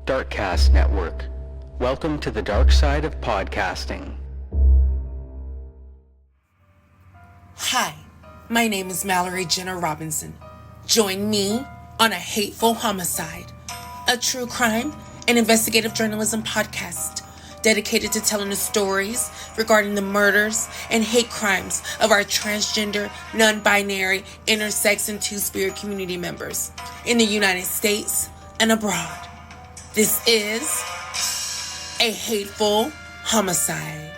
Darkcast Network. Welcome to the dark side of podcasting. Hi, my name is Mallory Jenner Robinson. Join me on A Hateful Homicide, a true crime and investigative journalism podcast dedicated to telling the stories regarding the murders and hate crimes of our transgender, non-binary, intersex, and two-spirit community members in the United States and abroad. This is A Hateful Homicide.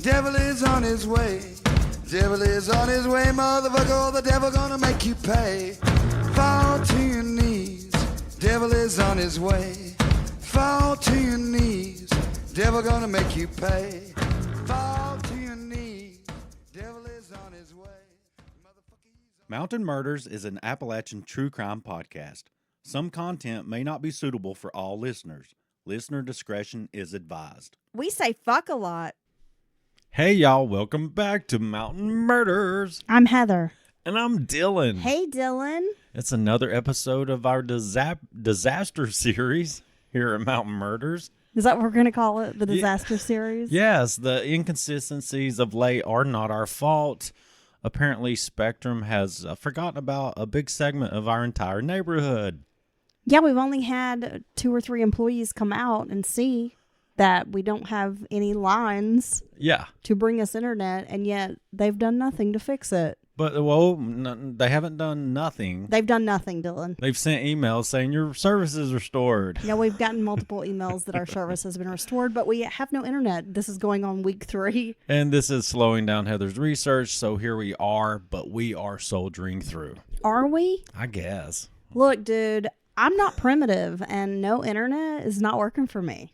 Devil is on his way. Devil is on his way, motherfucker. The devil gonna make you pay. Fall to your knees. Devil is on his way. Fall to your knees. Devil gonna make you pay. Fall to your knees. Devil is on his way. Mountain Murders is an Appalachian true crime podcast. Some content may not be suitable for all listeners. Listener discretion is advised. We say fuck a lot. Hey y'all, welcome back to Mountain Murders. I'm Heather. And I'm Dylan. Hey Dylan. It's another episode of our disaster series here at Mountain Murders. Is that what we're going to call it? The disaster series? Yes, the inconsistencies of late are not our fault. Apparently Spectrum has forgotten about a big segment of our entire neighborhood. Yeah, we've only had 2 or 3 employees come out and see that we don't have any lines to bring us internet, and yet they've done nothing to fix it. But, they haven't done nothing. They've done nothing, Dylan. They've sent emails saying your service is restored. Yeah, we've gotten multiple emails that our service has been restored, but we have no internet. This is going on week 3. And this is slowing down Heather's research, so here we are, but we are soldiering through. Are we? I guess. Look, dude, I'm not primitive, and no internet is not working for me.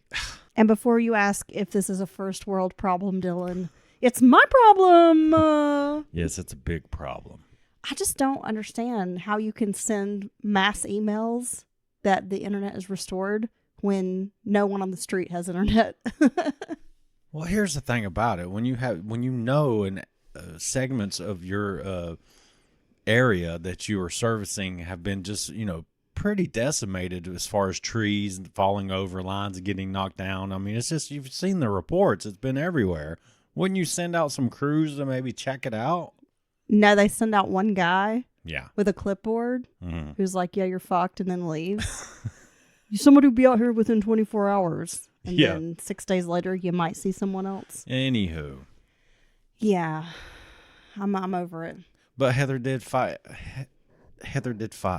And before you ask if this is a first world problem, Dylan, it's my problem. Yes, it's a big problem. I just don't understand how you can send mass emails that the internet is restored when no one on the street has internet. Well, here's the thing about it. When you know segments of your area that you are servicing have been just, pretty decimated as far as trees falling over, lines getting knocked down. I mean, it's just, you've seen the reports. It's been everywhere. Wouldn't you send out some crews to maybe check it out? No, they send out one guy with a clipboard who's like, yeah, you're fucked, and then leaves. Somebody will be out here within 24 hours. And then 6 days later, you might see someone else. Anywho. Yeah, I'm over it. But Heather did fight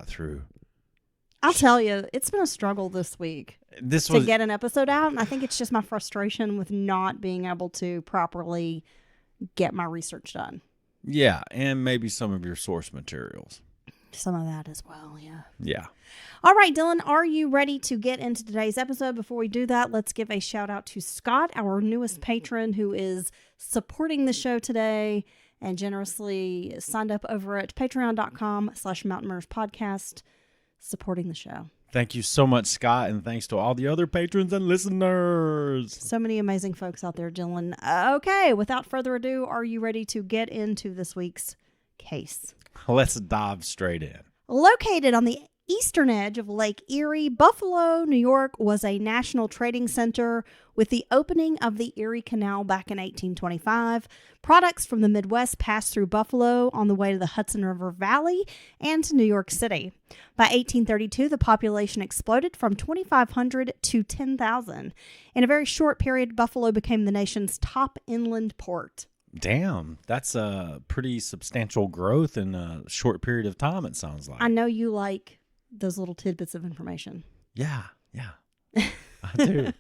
through. I'll tell you, it's been a struggle this week to get an episode out. And I think it's just my frustration with not being able to properly get my research done. Yeah, and maybe some of your source materials. Some of that as well, yeah. Yeah. All right, Dylan, are you ready to get into today's episode? Before we do that, let's give a shout out to Scott, our newest patron, who is supporting the show today and generously signed up over at patreon.com/mountainmurderspodcast. Supporting the show. Thank you so much, Scott, and thanks to all the other patrons and listeners. So many amazing folks out there, Dylan. Okay, without further ado, are you ready to get into this week's case? Let's dive straight in. Located on the eastern edge of Lake Erie, Buffalo, New York was a national trading center. With the opening of the Erie Canal back in 1825, products from the Midwest passed through Buffalo on the way to the Hudson River Valley and to New York City. By 1832, the population exploded from 2,500 to 10,000. In a very short period, Buffalo became the nation's top inland port. Damn, that's a pretty substantial growth in a short period of time, it sounds like. I know you like those little tidbits of information. Yeah. I do.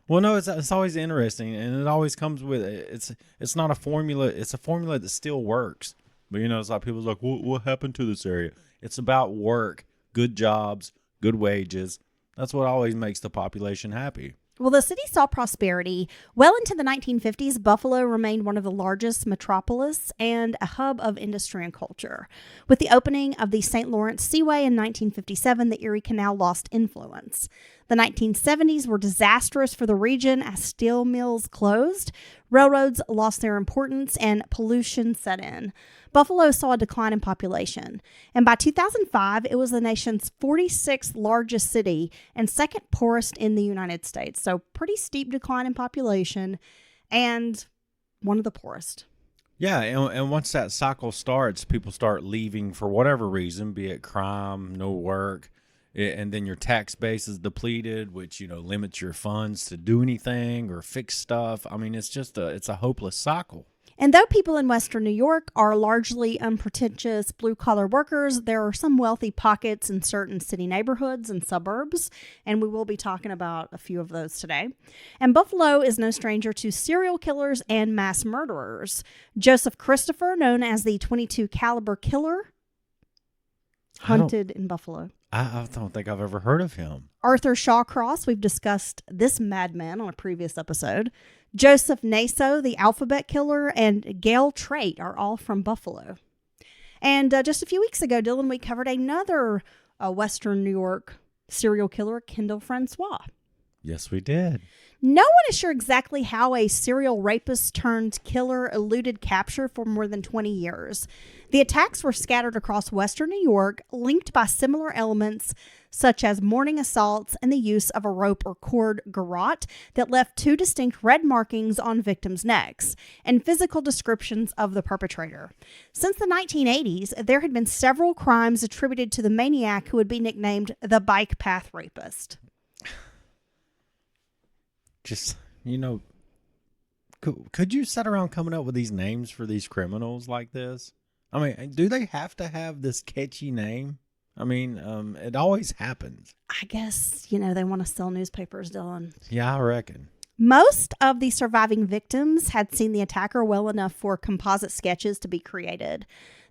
Well, no, it's always interesting, and it always comes with it's not a formula. It's a formula that still works. But it's like people's like, what happened to this area? It's about work, good jobs, good wages. That's what always makes the population happy. Well, the city saw prosperity. Well into the 1950s, Buffalo remained one of the largest metropolis and a hub of industry and culture. With the opening of the St. Lawrence Seaway in 1957, the Erie Canal lost influence. The 1970s were disastrous for the region as steel mills closed, railroads lost their importance, and pollution set in. Buffalo saw a decline in population, and by 2005, it was the nation's 46th largest city and second poorest in the United States. So pretty steep decline in population and one of the poorest. Yeah, and once that cycle starts, people start leaving for whatever reason, be it crime, no work, and then your tax base is depleted, which, limits your funds to do anything or fix stuff. I mean, it's a hopeless cycle. And though people in Western New York are largely unpretentious blue-collar workers, there are some wealthy pockets in certain city neighborhoods and suburbs, and we will be talking about a few of those today. And Buffalo is no stranger to serial killers and mass murderers. Joseph Christopher, known as the .22 caliber killer, hunted in Buffalo. I don't think I've ever heard of him. Arthur Shawcross, we've discussed this madman on a previous episode. Joseph Naso, the alphabet killer, and Gail Trait are all from Buffalo. And just a few weeks ago, Dylan, we covered another Western New York serial killer, Kendall Francois. Yes, we did. No one is sure exactly how a serial rapist turned killer eluded capture for more than 20 years. The attacks were scattered across Western New York, linked by similar elements such as morning assaults and the use of a rope or cord garrote that left two distinct red markings on victims' necks, and physical descriptions of the perpetrator. Since the 1980s, there had been several crimes attributed to the maniac who would be nicknamed the bike path rapist. Just, could you sit around coming up with these names for these criminals like this? I mean, do they have to have this catchy name? I mean, it always happens. I guess, they want to sell newspapers, Dylan. Yeah, I reckon. Most of the surviving victims had seen the attacker well enough for composite sketches to be created.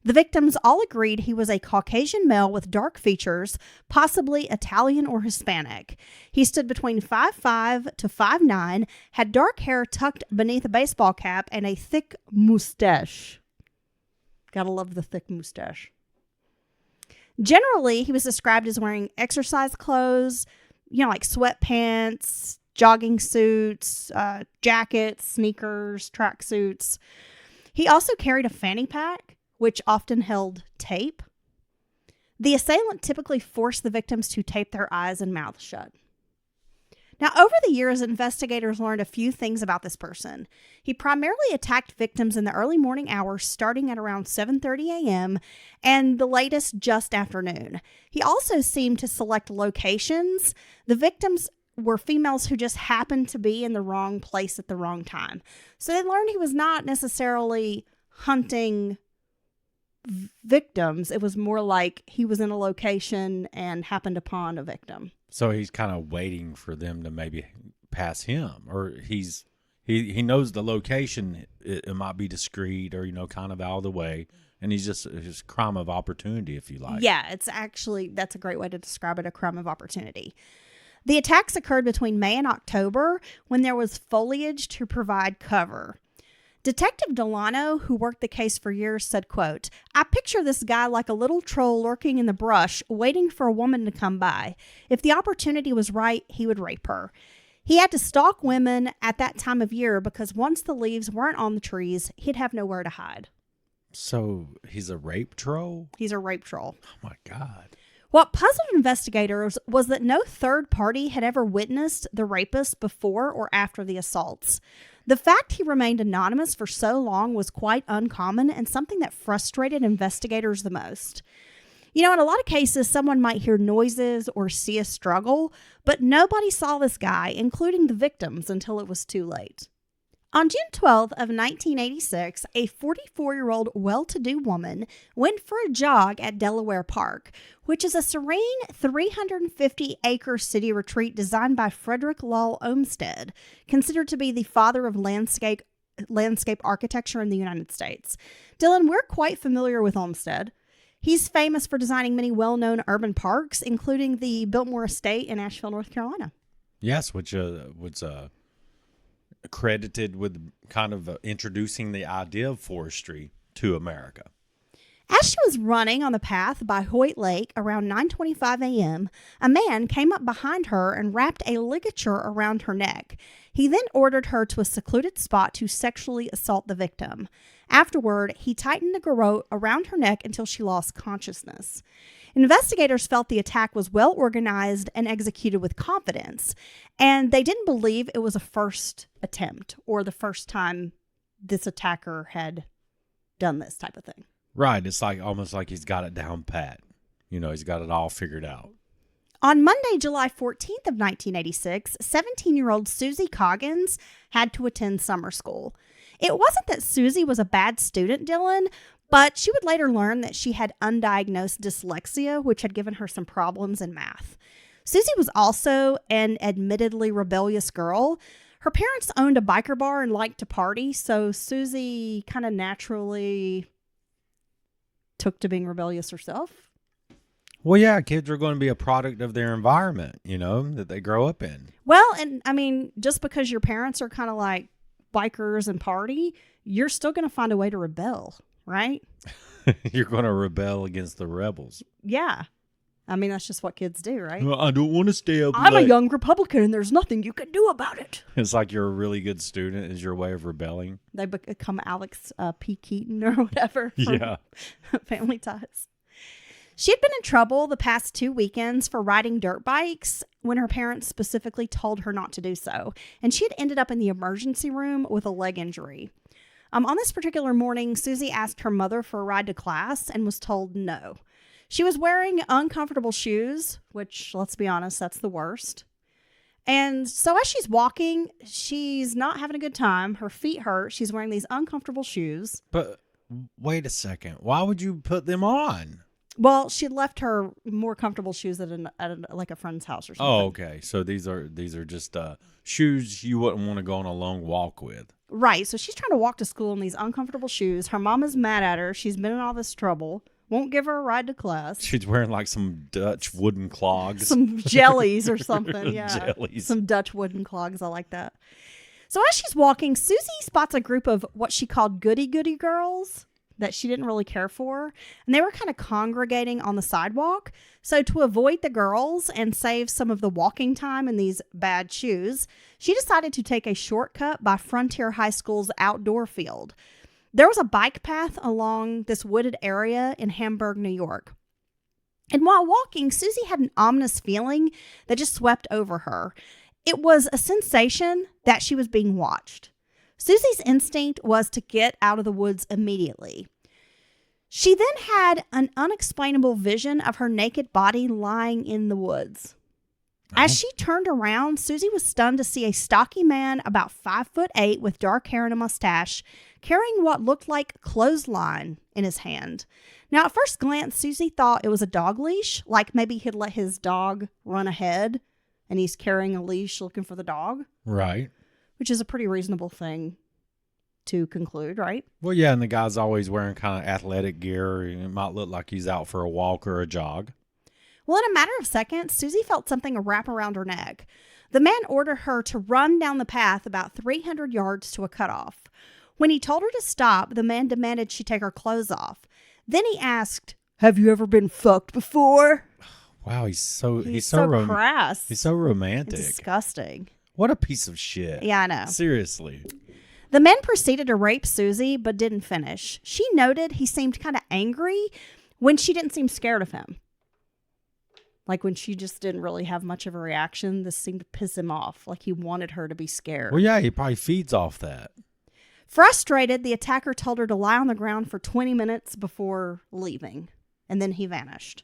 The victims all agreed he was a Caucasian male with dark features, possibly Italian or Hispanic. He stood between 5'5" to 5'9", had dark hair tucked beneath a baseball cap, and a thick mustache. Gotta love the thick mustache. Generally, he was described as wearing exercise clothes, like sweatpants, jogging suits, jackets, sneakers, tracksuits. He also carried a fanny pack, which often held tape. The assailant typically forced the victims to tape their eyes and mouths shut. Now, over the years, investigators learned a few things about this person. He primarily attacked victims in the early morning hours, starting at around 7:30 a.m., and the latest just after noon. He also seemed to select locations. The victims were females who just happened to be in the wrong place at the wrong time. So they learned he was not necessarily hunting victims. It was more like he was in a location and happened upon a victim. So he's kind of waiting for them to maybe pass him, or he knows the location. It might be discreet or, kind of out of the way. And he's just crime of opportunity, if you like. Yeah, that's a great way to describe it, a crime of opportunity. The attacks occurred between May and October when there was foliage to provide cover. Detective Delano, who worked the case for years, said, quote, "I picture this guy like a little troll lurking in the brush, waiting for a woman to come by. If the opportunity was right, he would rape her. He had to stalk women at that time of year because once the leaves weren't on the trees, he'd have nowhere to hide." So he's a rape troll? He's a rape troll. Oh, my God. What puzzled investigators was that no third party had ever witnessed the rapist before or after the assaults. The fact he remained anonymous for so long was quite uncommon and something that frustrated investigators the most. In a lot of cases, someone might hear noises or see a struggle, but nobody saw this guy, including the victims, until it was too late. On June 12th of 1986, a 44-year-old well-to-do woman went for a jog at Delaware Park, which is a serene 350-acre city retreat designed by Frederick Law Olmsted, considered to be the father of landscape architecture in the United States. Dylan, we're quite familiar with Olmsted. He's famous for designing many well-known urban parks, including the Biltmore Estate in Asheville, North Carolina. Yes, which was credited with kind of introducing the idea of forestry to America. As she was running on the path by Hoyt Lake around 9:25 a.m., a man came up behind her and wrapped a ligature around her neck. He then ordered her to a secluded spot to sexually assault the victim. Afterward, he tightened the garrote around her neck until she lost consciousness. Investigators felt the attack was well organized and executed with confidence, and they didn't believe it was a first attempt or the first time this attacker had done this type of thing. Right. It's like almost like he's got it down pat. He's got it all figured out. On Monday, July 14th of 1986, 17-year-old Susie Coggins had to attend summer school. It wasn't that Susie was a bad student, Dylan, but she would later learn that she had undiagnosed dyslexia, which had given her some problems in math. Susie was also an admittedly rebellious girl. Her parents owned a biker bar and liked to party, so Susie kind of naturally took to being rebellious herself. Well, yeah, kids are going to be a product of their environment, that they grow up in. Well, and I mean, just because your parents are kind of like bikers and party, you're still going to find a way to rebel, right? You're going to rebel against the rebels. Yeah. I mean, that's just what kids do, right? Well, I don't want to stay up I'm late. a young Republican and there's nothing you can do about it. It's like you're a really good student is your way of rebelling. They become Alex P. Keaton or whatever. Yeah. Family Ties. She had been in trouble the past 2 weekends for riding dirt bikes when her parents specifically told her not to do so. And she had ended up in the emergency room with a leg injury. On this particular morning, Susie asked her mother for a ride to class and was told no. She was wearing uncomfortable shoes, which, let's be honest, that's the worst. And so as she's walking, she's not having a good time. Her feet hurt. She's wearing these uncomfortable shoes. But wait a second. Why would you put them on? Well, she left her more comfortable shoes at like a friend's house or something. Oh, okay. So these are just shoes you wouldn't want to go on a long walk with. Right. So she's trying to walk to school in these uncomfortable shoes. Her mom is mad at her. She's been in all this trouble. Won't give her a ride to class. She's wearing like some Dutch wooden clogs. Some jellies or something. Yeah. Jellies. Some Dutch wooden clogs. I like that. So as she's walking, Susie spots a group of what she called goody-goody girls that she didn't really care for. And they were kind of congregating on the sidewalk. So to avoid the girls and save some of the walking time in these bad shoes, she decided to take a shortcut by Frontier High School's outdoor field. There was a bike path along this wooded area in Hamburg, New York. And while walking, Susie had an ominous feeling that just swept over her. It was a sensation that she was being watched. Susie's instinct was to get out of the woods immediately. She then had an unexplainable vision of her naked body lying in the woods. As she turned around, Susie was stunned to see a stocky man about 5'8" with dark hair and a mustache, carrying what looked like clothesline in his hand. Now, at first glance, Susie thought it was a dog leash, like maybe he'd let his dog run ahead and he's carrying a leash looking for the dog. Right. Which is a pretty reasonable thing to conclude, right? Well, yeah, and the guy's always wearing kind of athletic gear. It might look like he's out for a walk or a jog. Well, in a matter of seconds, Susie felt something wrap around her neck. The man ordered her to run down the path about 300 yards to a cutoff. When he told her to stop, the man demanded she take her clothes off. Then he asked, "Have you ever been fucked before?" Wow, he's so crass. He's so romantic. It's disgusting. What a piece of shit. Yeah, I know. Seriously. The man proceeded to rape Susie, but didn't finish. She noted he seemed kind of angry when she didn't seem scared of him. Like when she just didn't really have much of a reaction, this seemed to piss him off. Like he wanted her to be scared. Well, yeah, he probably feeds off that. Frustrated, the attacker told her to lie on the ground for 20 minutes before leaving, and then he vanished.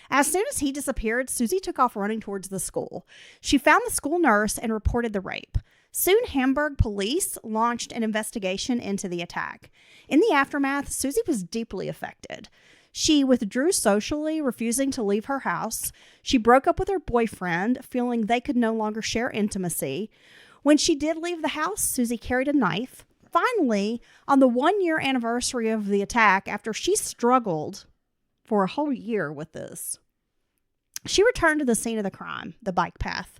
As soon as he disappeared, Susie took off running towards the school. She found the school nurse and reported the rape. Soon, Hamburg police launched an investigation into the attack. In the aftermath, Susie was deeply affected. She withdrew socially, refusing to leave her house. She broke up with her boyfriend, feeling they could no longer share intimacy. When she did leave the house, Susie carried a knife. Finally, on the 1-year anniversary of the attack, after she struggled for a whole year with this, she returned to the scene of the crime, the bike path.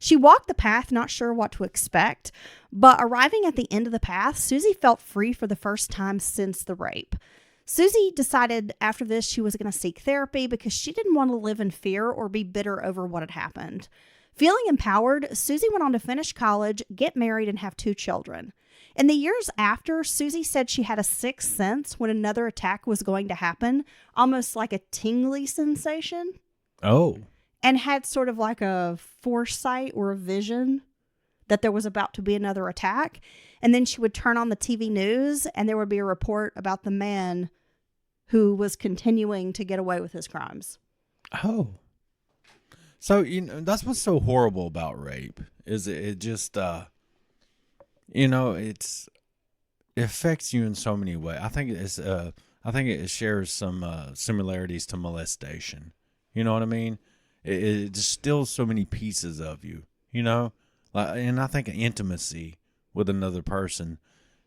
She walked the path, not sure what to expect, but arriving at the end of the path, Susie felt free for the first time since the rape. Susie decided after this she was going to seek therapy because she didn't want to live in fear or be bitter over what had happened. Feeling empowered, Susie went on to finish college, get married, and have 2 children. In the years after, Susie said she had a sixth sense when another attack was going to happen, almost like a tingly sensation. Oh. And had sort of like a foresight or a vision that there was about to be another attack. And then she would turn on the TV news and there would be a report about the man who was continuing to get away with his crimes. Oh. So, that's what's so horrible about rape is it just, it affects you in so many ways. I think it shares some similarities to molestation. You know what I mean? It just steals so many pieces of you, and I think intimacy with another person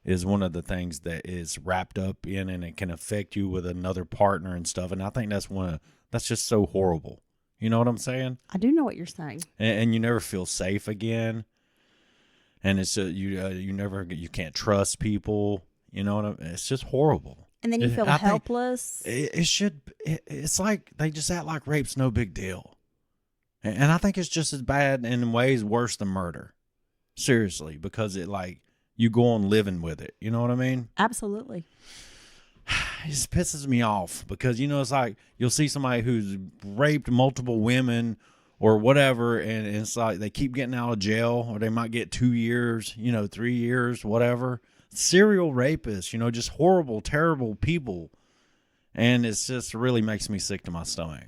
is one of the things that is wrapped up in, and it can affect you with another partner and stuff. And I think that's just so horrible. You know what I'm saying? I do know what you're saying. And you never feel safe again. And it's you can't trust people. You know what I mean? It's just horrible. And then you feel helpless. It's like they just act like rape's no big deal. And I think it's just as bad and in ways worse than murder. Seriously, because you go on living with it. You know what I mean? Absolutely. It just pisses me off because, it's like you'll see somebody who's raped multiple women or whatever, and it's like they keep getting out of jail, or they might get 2 years, 3 years, whatever. Serial rapists, just horrible, terrible people. And it just really makes me sick to my stomach.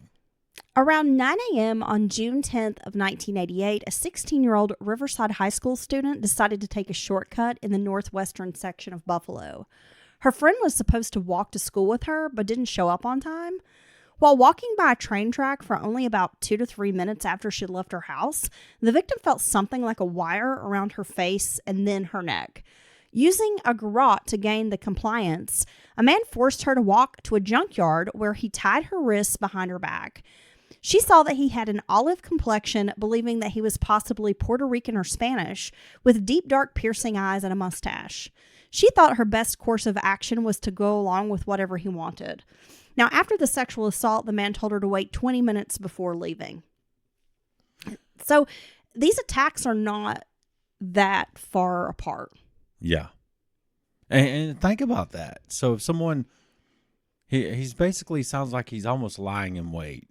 Around 9 a.m. on June 10th of 1988, a 16-year-old Riverside High School student decided to take a shortcut in the northwestern section of Buffalo. Her friend was supposed to walk to school with her, but didn't show up on time. While walking by a train track for only about 2 to 3 minutes after she left her house, the victim felt something like a wire around her face and then her neck. Using a garrote to gain the compliance, a man forced her to walk to a junkyard where he tied her wrists behind her back. She saw that he had an olive complexion, believing that he was possibly Puerto Rican or Spanish, with deep, dark, piercing eyes and a mustache. She thought her best course of action was to go along with whatever he wanted. Now, after the sexual assault, the man told her to wait 20 minutes before leaving. So these attacks are not that far apart. Yeah. And think about that. So if someone, he's basically sounds like he's almost lying in wait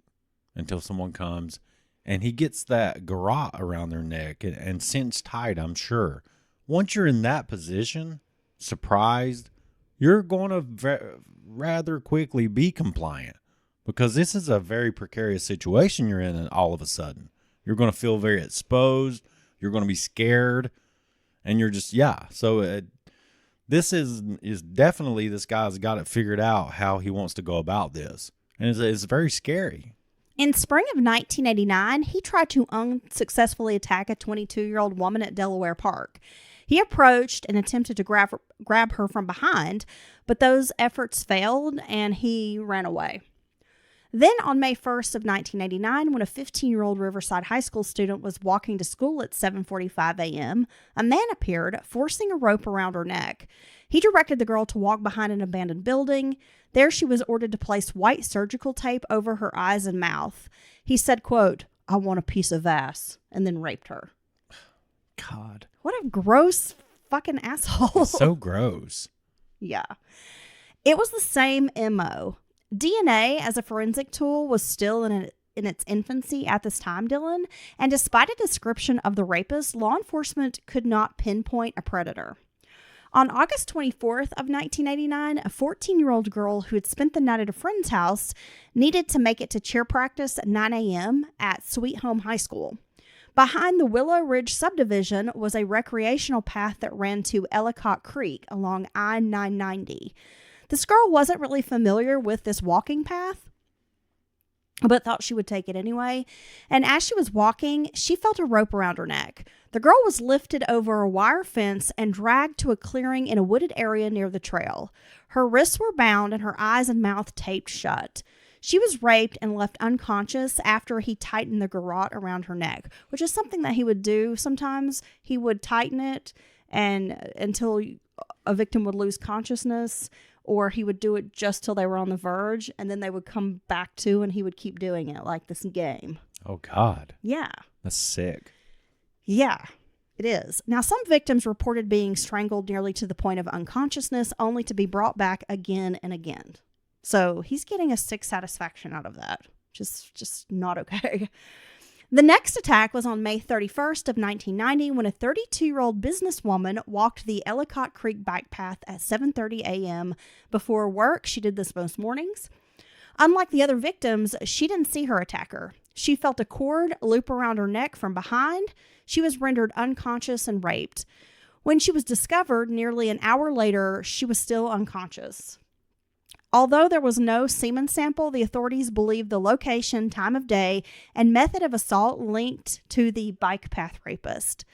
until someone comes, and he gets that garrote around their neck and cinch tight, I'm sure. Once you're in that position, surprised, you're going to rather quickly be compliant, because this is a very precarious situation you're in, and all of a sudden you're going to feel very exposed. You're going to be scared, and you're just, So this is definitely, this guy's got it figured out how he wants to go about this, and it's very scary. In spring of 1989, he tried to unsuccessfully attack a 22-year-old woman at Delaware Park. He approached and attempted to grab her from behind, but those efforts failed and he ran away. Then on May 1st of 1989, when a 15-year-old Riverside High School student was walking to school at 7:45 a.m., a man appeared, forcing a rope around her neck. He directed the girl to walk behind an abandoned building. There she was ordered to place white surgical tape over her eyes and mouth. He said, quote, "I want a piece of ass," and then raped her. God. What a gross fucking asshole. It's so gross. Yeah. It was the same MO. DNA as a forensic tool was still in its infancy at this time, Dylan, and despite a description of the rapist, law enforcement could not pinpoint a predator. On August 24th of 1989, a 14-year-old girl who had spent the night at a friend's house needed to make it to cheer practice at 9 a.m. at Sweet Home High School. Behind the Willow Ridge subdivision was a recreational path that ran to Ellicott Creek along I-990. This girl wasn't really familiar with this walking path, but thought she would take it anyway. And as she was walking, she felt a rope around her neck. The girl was lifted over a wire fence and dragged to a clearing in a wooded area near the trail. Her wrists were bound and her eyes and mouth taped shut. She was raped and left unconscious after he tightened the garrote around her neck, which is something that he would do sometimes. He would tighten it and until a victim would lose consciousness, or he would do it just till they were on the verge, and then they would come back to, and he would keep doing it like this game. Oh, God. Yeah. That's sick. Yeah, it is. Now, some victims reported being strangled nearly to the point of unconsciousness, only to be brought back again and again. So he's getting a sick satisfaction out of that. Just not okay. The next attack was on May 31st of 1990 when a 32-year-old businesswoman walked the Ellicott Creek bike path at 7:30 a.m. Before work. She did this most mornings. Unlike the other victims, she didn't see her attacker. She felt a cord loop around her neck from behind. She was rendered unconscious and raped. When she was discovered nearly an hour later, she was still unconscious. Although there was no semen sample, the authorities believed the location, time of day, and method of assault linked to the bike path rapist.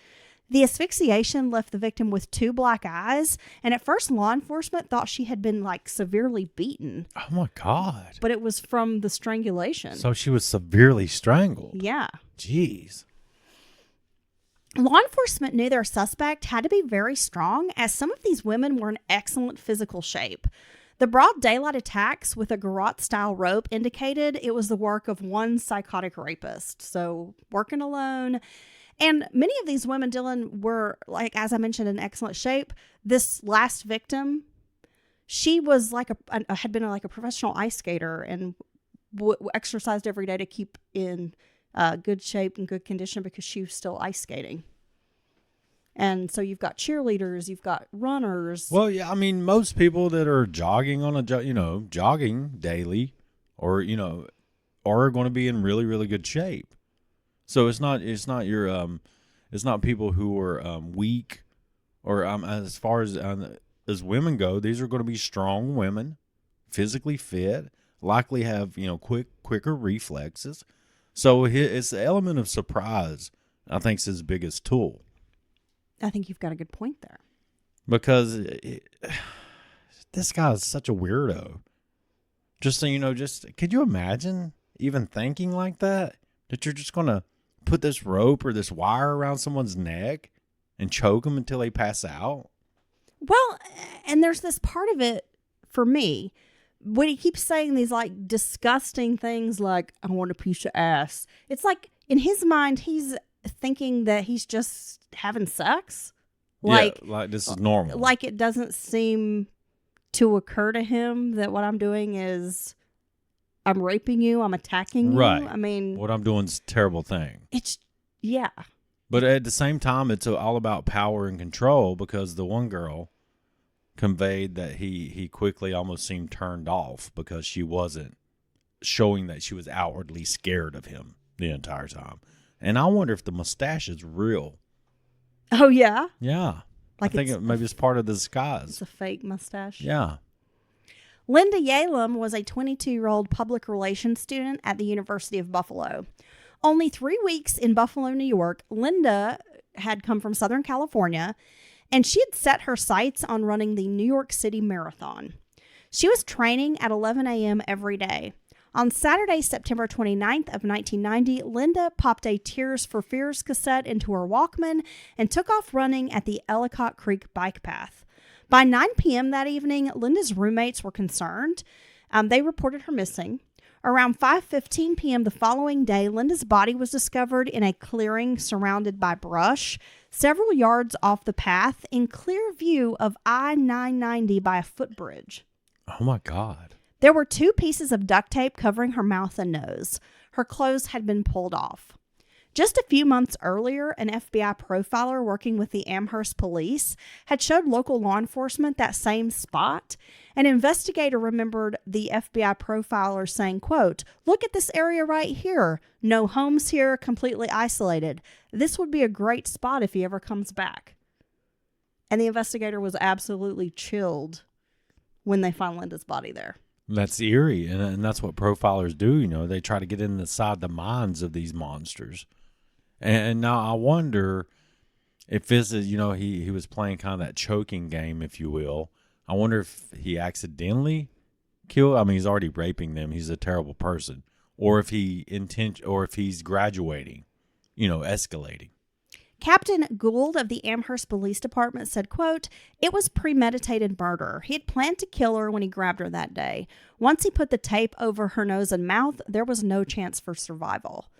The asphyxiation left the victim with 2 black eyes, and at first law enforcement thought she had been severely beaten. Oh my God. But it was from the strangulation. So she was severely strangled. Yeah. Jeez. Law enforcement knew their suspect had to be very strong, as some of these women were in excellent physical shape. The broad daylight attacks with a garrote-style rope indicated it was the work of one psychotic rapist. So working alone. And many of these women, Dylan, were, as I mentioned, in excellent shape. This last victim, she was had been a professional ice skater and exercised every day to keep in good shape and good condition because she was still ice skating. And so you've got cheerleaders, you've got runners. Well, yeah, I mean, most people that are jogging on jogging daily, or are going to be in really, really good shape. So it's not people who are weak, or as far as women go, these are going to be strong women, physically fit, likely have quicker reflexes. So it's the element of surprise, I think, is his biggest tool. I think you've got a good point there. Because this guy is such a weirdo. Just so you know, could you imagine even thinking like that? That you're just going to put this rope or this wire around someone's neck and choke them until they pass out? Well, and there's this part of it for me. When he keeps saying these disgusting things like, I want a piece of ass. It's like in his mind, he's thinking that he's just having sex. Like this is normal. Like it doesn't seem to occur to him that what I'm doing is I'm raping you, I'm attacking you. Right. I mean, what I'm doing is a terrible thing. Yeah. But at the same time, it's all about power and control, because the one girl conveyed that he quickly almost seemed turned off because she wasn't showing that she was outwardly scared of him the entire time. And I wonder if the mustache is real. Oh, yeah? Yeah. I think maybe it's part of the disguise. It's a fake mustache. Yeah. Linda Yalem was a 22-year-old public relations student at the University of Buffalo. Only 3 weeks in Buffalo, New York, Linda had come from Southern California, and she had set her sights on running the New York City Marathon. She was training at 11 a.m. every day. On Saturday, September 29th of 1990, Linda popped a Tears for Fears cassette into her Walkman and took off running at the Ellicott Creek bike path. By 9 p.m. that evening, Linda's roommates were concerned. They reported her missing. Around 5:15 p.m. the following day, Linda's body was discovered in a clearing surrounded by brush, several yards off the path, in clear view of I-990 by a footbridge. Oh, my God. There were 2 pieces of duct tape covering her mouth and nose. Her clothes had been pulled off. Just a few months earlier, an FBI profiler working with the Amherst police had showed local law enforcement that same spot. An investigator remembered the FBI profiler saying, quote, "Look at this area right here. No homes here, completely isolated. This would be a great spot if he ever comes back." And the investigator was absolutely chilled when they found Linda's body there. That's eerie, and that's what profilers do. They try to get inside the minds of these monsters. And now I wonder if this is, he was playing kind of that choking game, if you will. I wonder if he accidentally kill. I mean, he's already raping them. He's a terrible person. Or if he's graduating, escalating. Captain Gould of the Amherst Police Department said, quote, "It was premeditated murder. He had planned to kill her when he grabbed her that day. Once he put the tape over her nose and mouth, there was no chance for survival."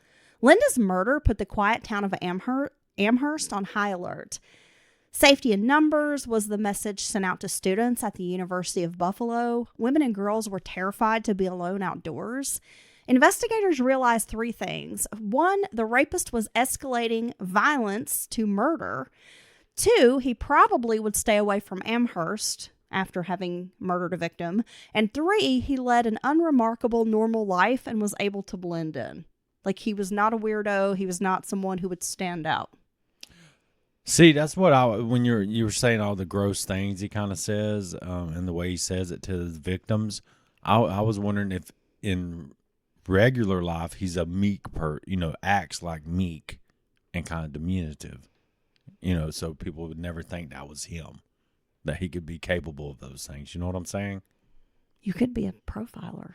Linda's murder put the quiet town of Amherst on high alert. Safety in numbers was the message sent out to students at the University of Buffalo. Women and girls were terrified to be alone outdoors. Investigators realized three things. One, the rapist was escalating violence to murder. Two, he probably would stay away from Amherst after having murdered a victim. And three, he led an unremarkable normal life and was able to blend in. Like, he was not a weirdo. He was not someone who would stand out. See, that's what when you were saying all the gross things he kind of says, and the way he says it to his victims, I was wondering if in regular life he's a meek acts like meek and kind of diminutive, so people would never think that was him, that he could be capable of those things. You know what I'm saying? You could be a profiler.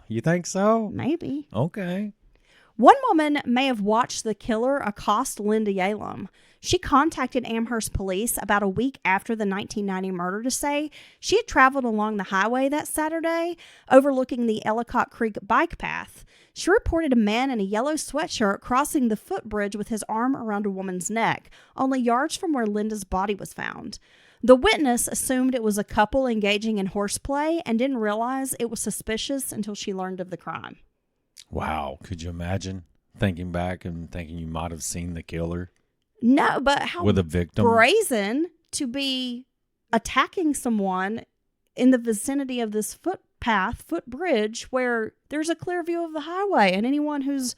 You think so? Maybe. Okay. One woman may have watched the killer accost Linda Yalem. She contacted Amherst police about a week after the 1990 murder to say she had traveled along the highway that Saturday, overlooking the Ellicott Creek bike path. She reported a man in a yellow sweatshirt crossing the footbridge with his arm around a woman's neck, only yards from where Linda's body was found. The witness assumed it was a couple engaging in horseplay and didn't realize it was suspicious until she learned of the crime. Wow. Could you imagine thinking back and thinking you might have seen the killer? No, but how with a victim? Brazen to be attacking someone in the vicinity of this footbridge, where there's a clear view of the highway and anyone who's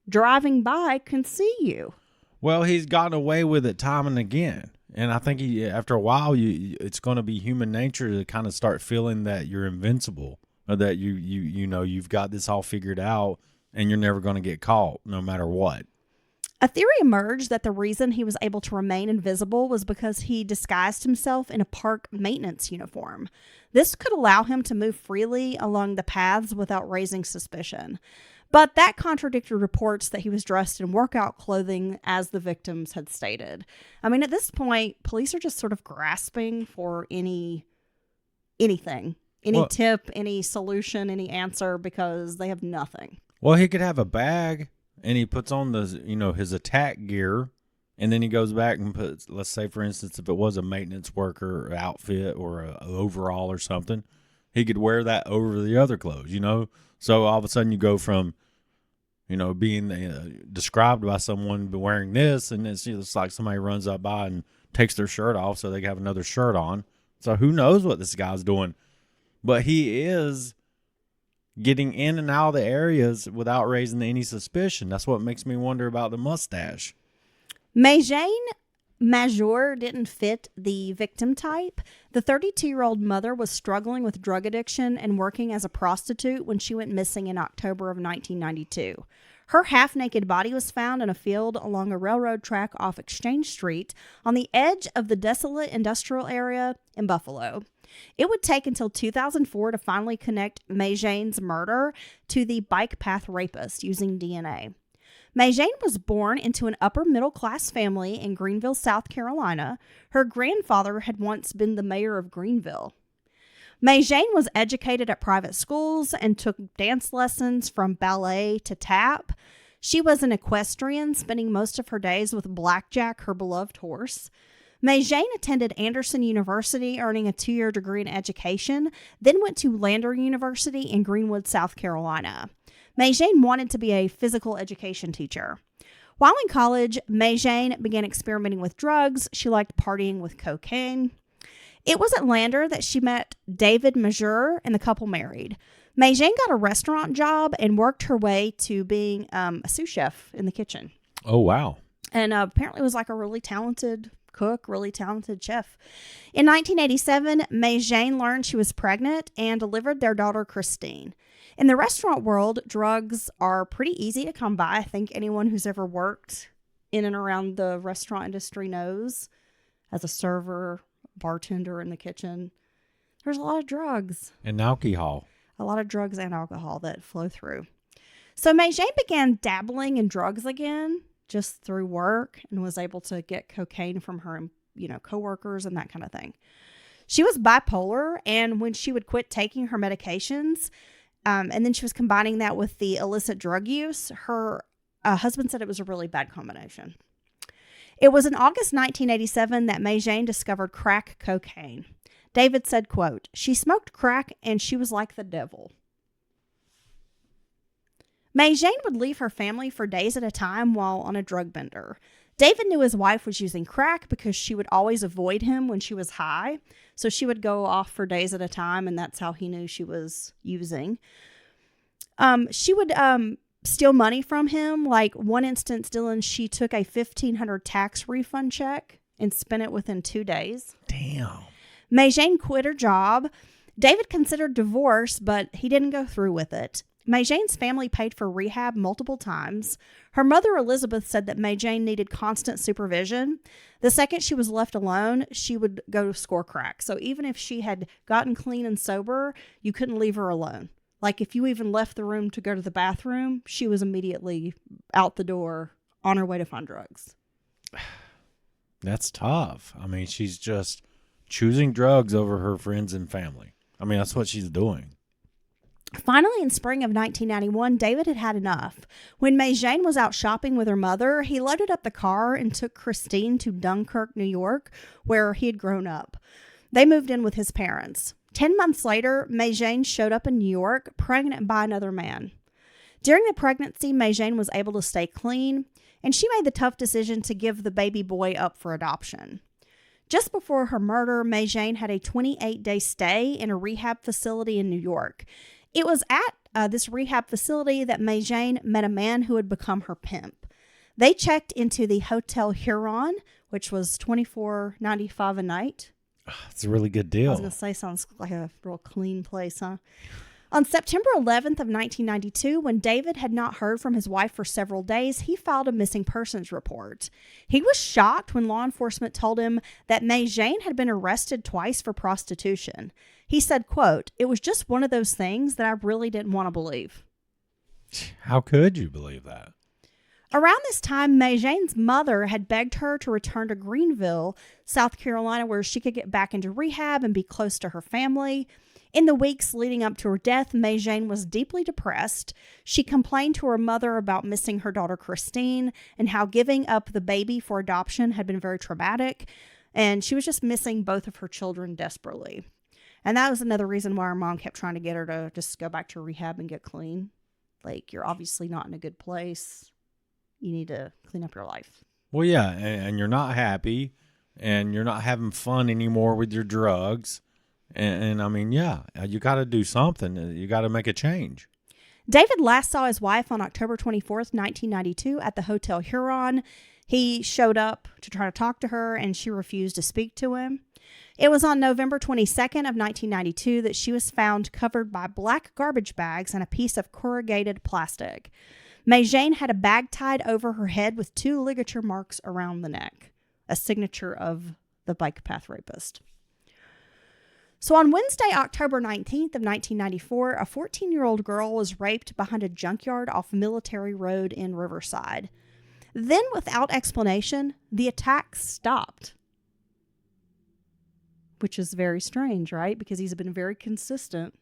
driving by can see you. Well, he's gotten away with it time and again. And I think after a while, it's going to be human nature to kind of start feeling that you're invincible, or that you've got this all figured out and you're never going to get caught no matter what. A theory emerged that the reason he was able to remain invisible was because he disguised himself in a park maintenance uniform. This could allow him to move freely along the paths without raising suspicion. But that contradicted reports that he was dressed in workout clothing, as the victims had stated. I mean, at this point, police are just sort of grasping for anything, any tip, any solution, any answer, because they have nothing. Well, he could have a bag and he puts on his attack gear, and then he goes back and puts, let's say, for instance, if it was a maintenance worker outfit or a overall or something, he could wear that over the other clothes, So all of a sudden you go from, being described by someone wearing this, and it's like somebody runs up by and takes their shirt off so they can have another shirt on. So who knows what this guy's doing? But he is getting in and out of the areas without raising any suspicion. That's what makes me wonder about the mustache. Maijane Major didn't fit the victim type. The 32-year-old mother was struggling with drug addiction and working as a prostitute when she went missing in October of 1992. Her half-naked body was found in a field along a railroad track off Exchange Street on the edge of the desolate industrial area in Buffalo. It would take until 2004 to finally connect Maijane's murder to the bike path rapist using DNA. Maijane was born into an upper-middle-class family in Greenville, South Carolina. Her grandfather had once been the mayor of Greenville. Maijane was educated at private schools and took dance lessons from ballet to tap. She was an equestrian, spending most of her days with Blackjack, her beloved horse. Maijane attended Anderson University, earning a 2-year degree in education, then went to Lander University in Greenwood, South Carolina. Maijane wanted to be a physical education teacher. While in college, Maijane began experimenting with drugs. She liked partying with cocaine. It was at Lander that she met David Major, and the couple married. Maijane got a restaurant job and worked her way to being a sous chef in the kitchen. Oh, wow. And apparently was like a really talented cook, really talented chef. In 1987, Maijane learned she was pregnant and delivered their daughter, Christine. In the restaurant world, drugs are pretty easy to come by. I think anyone who's ever worked in and around the restaurant industry knows. As a server, bartender in the kitchen, There's a lot of drugs. And alcohol. A lot of drugs and alcohol that flow through. So Maijane began dabbling in drugs again, just through work, and was able to get cocaine from her, coworkers and that kind of thing. She was bipolar, and when she would quit taking her medications, and then she was combining that with the illicit drug use, her husband said it was a really bad combination. It was in August 1987 that Maijane discovered crack cocaine. David said, quote, "She smoked crack and she was like the devil." Maijane would leave her family for days at a time while on a drug bender. David knew his wife was using crack because she would always avoid him when she was high. So she would go off for days at a time, and that's how he knew she was using. She would steal money from him. Like one instance, Dylan, she took a $1,500 tax refund check and spent it within 2 days. Damn. Maijane quit her job. David considered divorce, but he didn't go through with it. Maijane's family paid for rehab multiple times. Her mother, Elizabeth, said that Maijane needed constant supervision. The second she was left alone, she would go score crack. So even if she had gotten clean and sober, you couldn't leave her alone. Like if you even left the room to go to the bathroom, she was immediately out the door on her way to find drugs. That's tough. I mean, she's just choosing drugs over her friends and family. I mean, that's what she's doing. Finally, in spring of 1991, David had had enough. When Maijane was out shopping with her mother, he loaded up the car and took Christine to Dunkirk, New York, where he had grown up. They moved in with his parents. 10 months later, Maijane showed up in New York, pregnant by another man. During the pregnancy, Maijane was able to stay clean, and she made the tough decision to give the baby boy up for adoption. Just before her murder, Maijane had a 28-day stay in a rehab facility in New York. It was at this rehab facility that Maijane met a man who had become her pimp. They checked into the Hotel Huron, which was $24.95 a night. It's a really good deal. I was going to say, sounds like a real clean place, huh? On September 11th of 1992, when David had not heard from his wife for several days, he filed a missing persons report. He was shocked when law enforcement told him that Maijane had been arrested twice for prostitution. He said, quote, "It was just one of those things that I really didn't want to believe." How could you believe that? Around this time, Maijane's mother had begged her to return to Greenville, South Carolina, where she could get back into rehab and be close to her family. In the weeks leading up to her death, Maijane was deeply depressed. She complained to her mother about missing her daughter Christine and how giving up the baby for adoption had been very traumatic. And she was just missing both of her children desperately. And that was another reason why her mom kept trying to get her to just go back to rehab and get clean. Like, you're obviously not in a good place. You need to clean up your life. Well, yeah, and you're not happy, and you're not having fun anymore with your drugs. And I mean, yeah, you got to do something. You got to make a change. David last saw his wife on October 24th, 1992 at the Hotel Huron. He showed up to try to talk to her, and she refused to speak to him. It was on November 22nd of 1992 that she was found covered by black garbage bags and a piece of corrugated plastic. Maijane had a bag tied over her head with 2 ligature marks around the neck, a signature of the bike path rapist. So on Wednesday, October 19th of 1994, a 14-year-old girl was raped behind a junkyard off Military Road in Riverside. Then, without explanation, the attack stopped. Which is very strange, right? Because he's been very consistent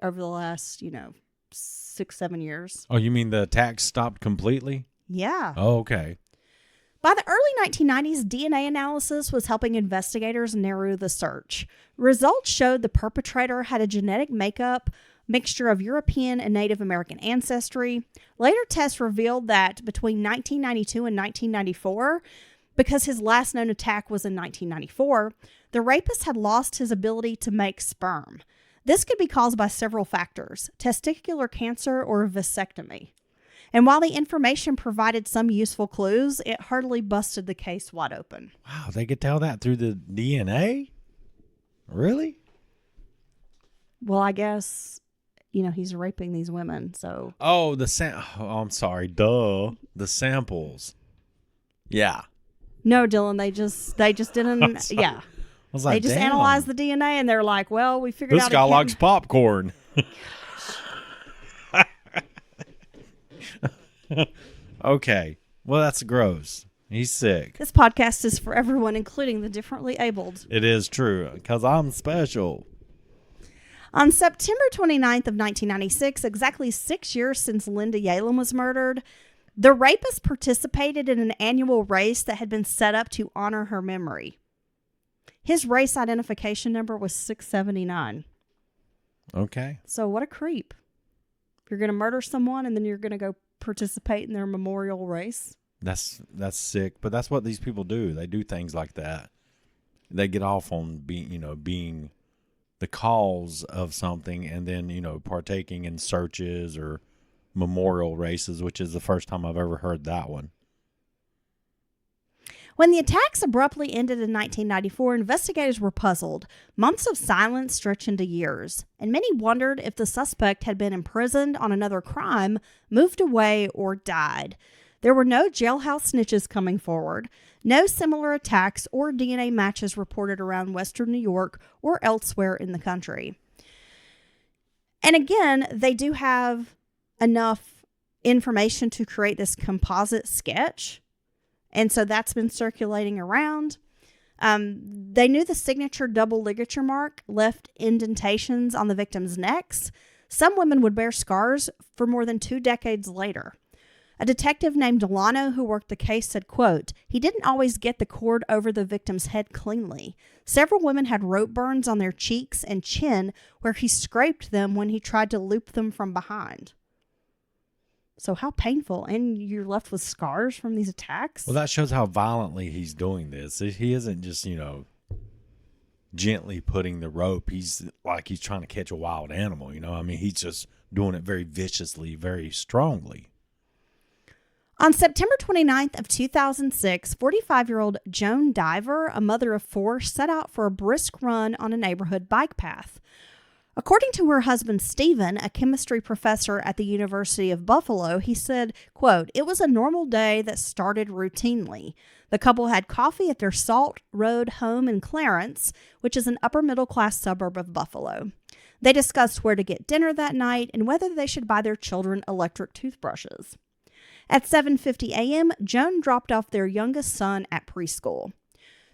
over the last, 6-7 years. Oh, you mean the attack stopped completely? Yeah. Oh, okay. By the early 1990s, DNA analysis was helping investigators narrow the search. Results showed the perpetrator had a genetic makeup mixture of European and Native American ancestry. Later tests revealed that between 1992 and 1994, because his last known attack was in 1994, the rapist had lost his ability to make sperm. This could be caused by several factors: testicular cancer or vasectomy. And while the information provided some useful clues, it hardly busted the case wide open. Wow, they could tell that through the DNA? Really? Well, I guess, he's raping these women, so... Oh, I'm sorry. Duh. The samples. Yeah. No, Dylan, they just didn't... Yeah. was like, they just damn. analyzed the DNA and they're like, well, we figured This out. guy likes popcorn. Okay. Well, that's gross. He's sick. This podcast is for everyone, including the differently abled. It is true, because I'm special. On September 29th of 1996, exactly 6 years since Linda Yalem was murdered, the rapist participated in an annual race that had been set up to honor her memory. His race identification number was 679. Okay. So what a creep. If you're going to murder someone and then you're going to go participate in their memorial race. That's sick, but that's what these people do. They do things like that. They get off on being the cause of something, and then partaking in searches or memorial races, which is the first time I've ever heard that one. When the attacks abruptly ended in 1994, investigators were puzzled. Months of silence stretched into years, and many wondered if the suspect had been imprisoned on another crime, moved away, or died. There were no jailhouse snitches coming forward, no similar attacks or DNA matches reported around Western New York or elsewhere in the country. And again, they do have enough information to create this composite sketch. And so that's been circulating around. They knew the signature double ligature mark left indentations on the victims' necks. Some women would bear scars for more than 2 decades later. A detective named Delano who worked the case said, quote, "He didn't always get the cord over the victim's head cleanly. Several women had rope burns on their cheeks and chin where he scraped them when he tried to loop them from behind." So how painful. And you're left with scars from these attacks? Well, that shows how violently he's doing this. He isn't just, gently putting the rope. He's like he's trying to catch a wild animal, I mean, he's just doing it very viciously, very strongly. On September 29th of 2006, 45-year-old Joan Diver, a mother of 4, set out for a brisk run on a neighborhood bike path. According to her husband, Stephen, a chemistry professor at the University of Buffalo, he said, quote, "It was a normal day that started routinely. The couple had coffee at their Salt Road home in Clarence, which is an upper-middle-class suburb of Buffalo. They discussed where to get dinner that night and whether they should buy their children electric toothbrushes. At 7:50 a.m., Joan dropped off their youngest son at preschool.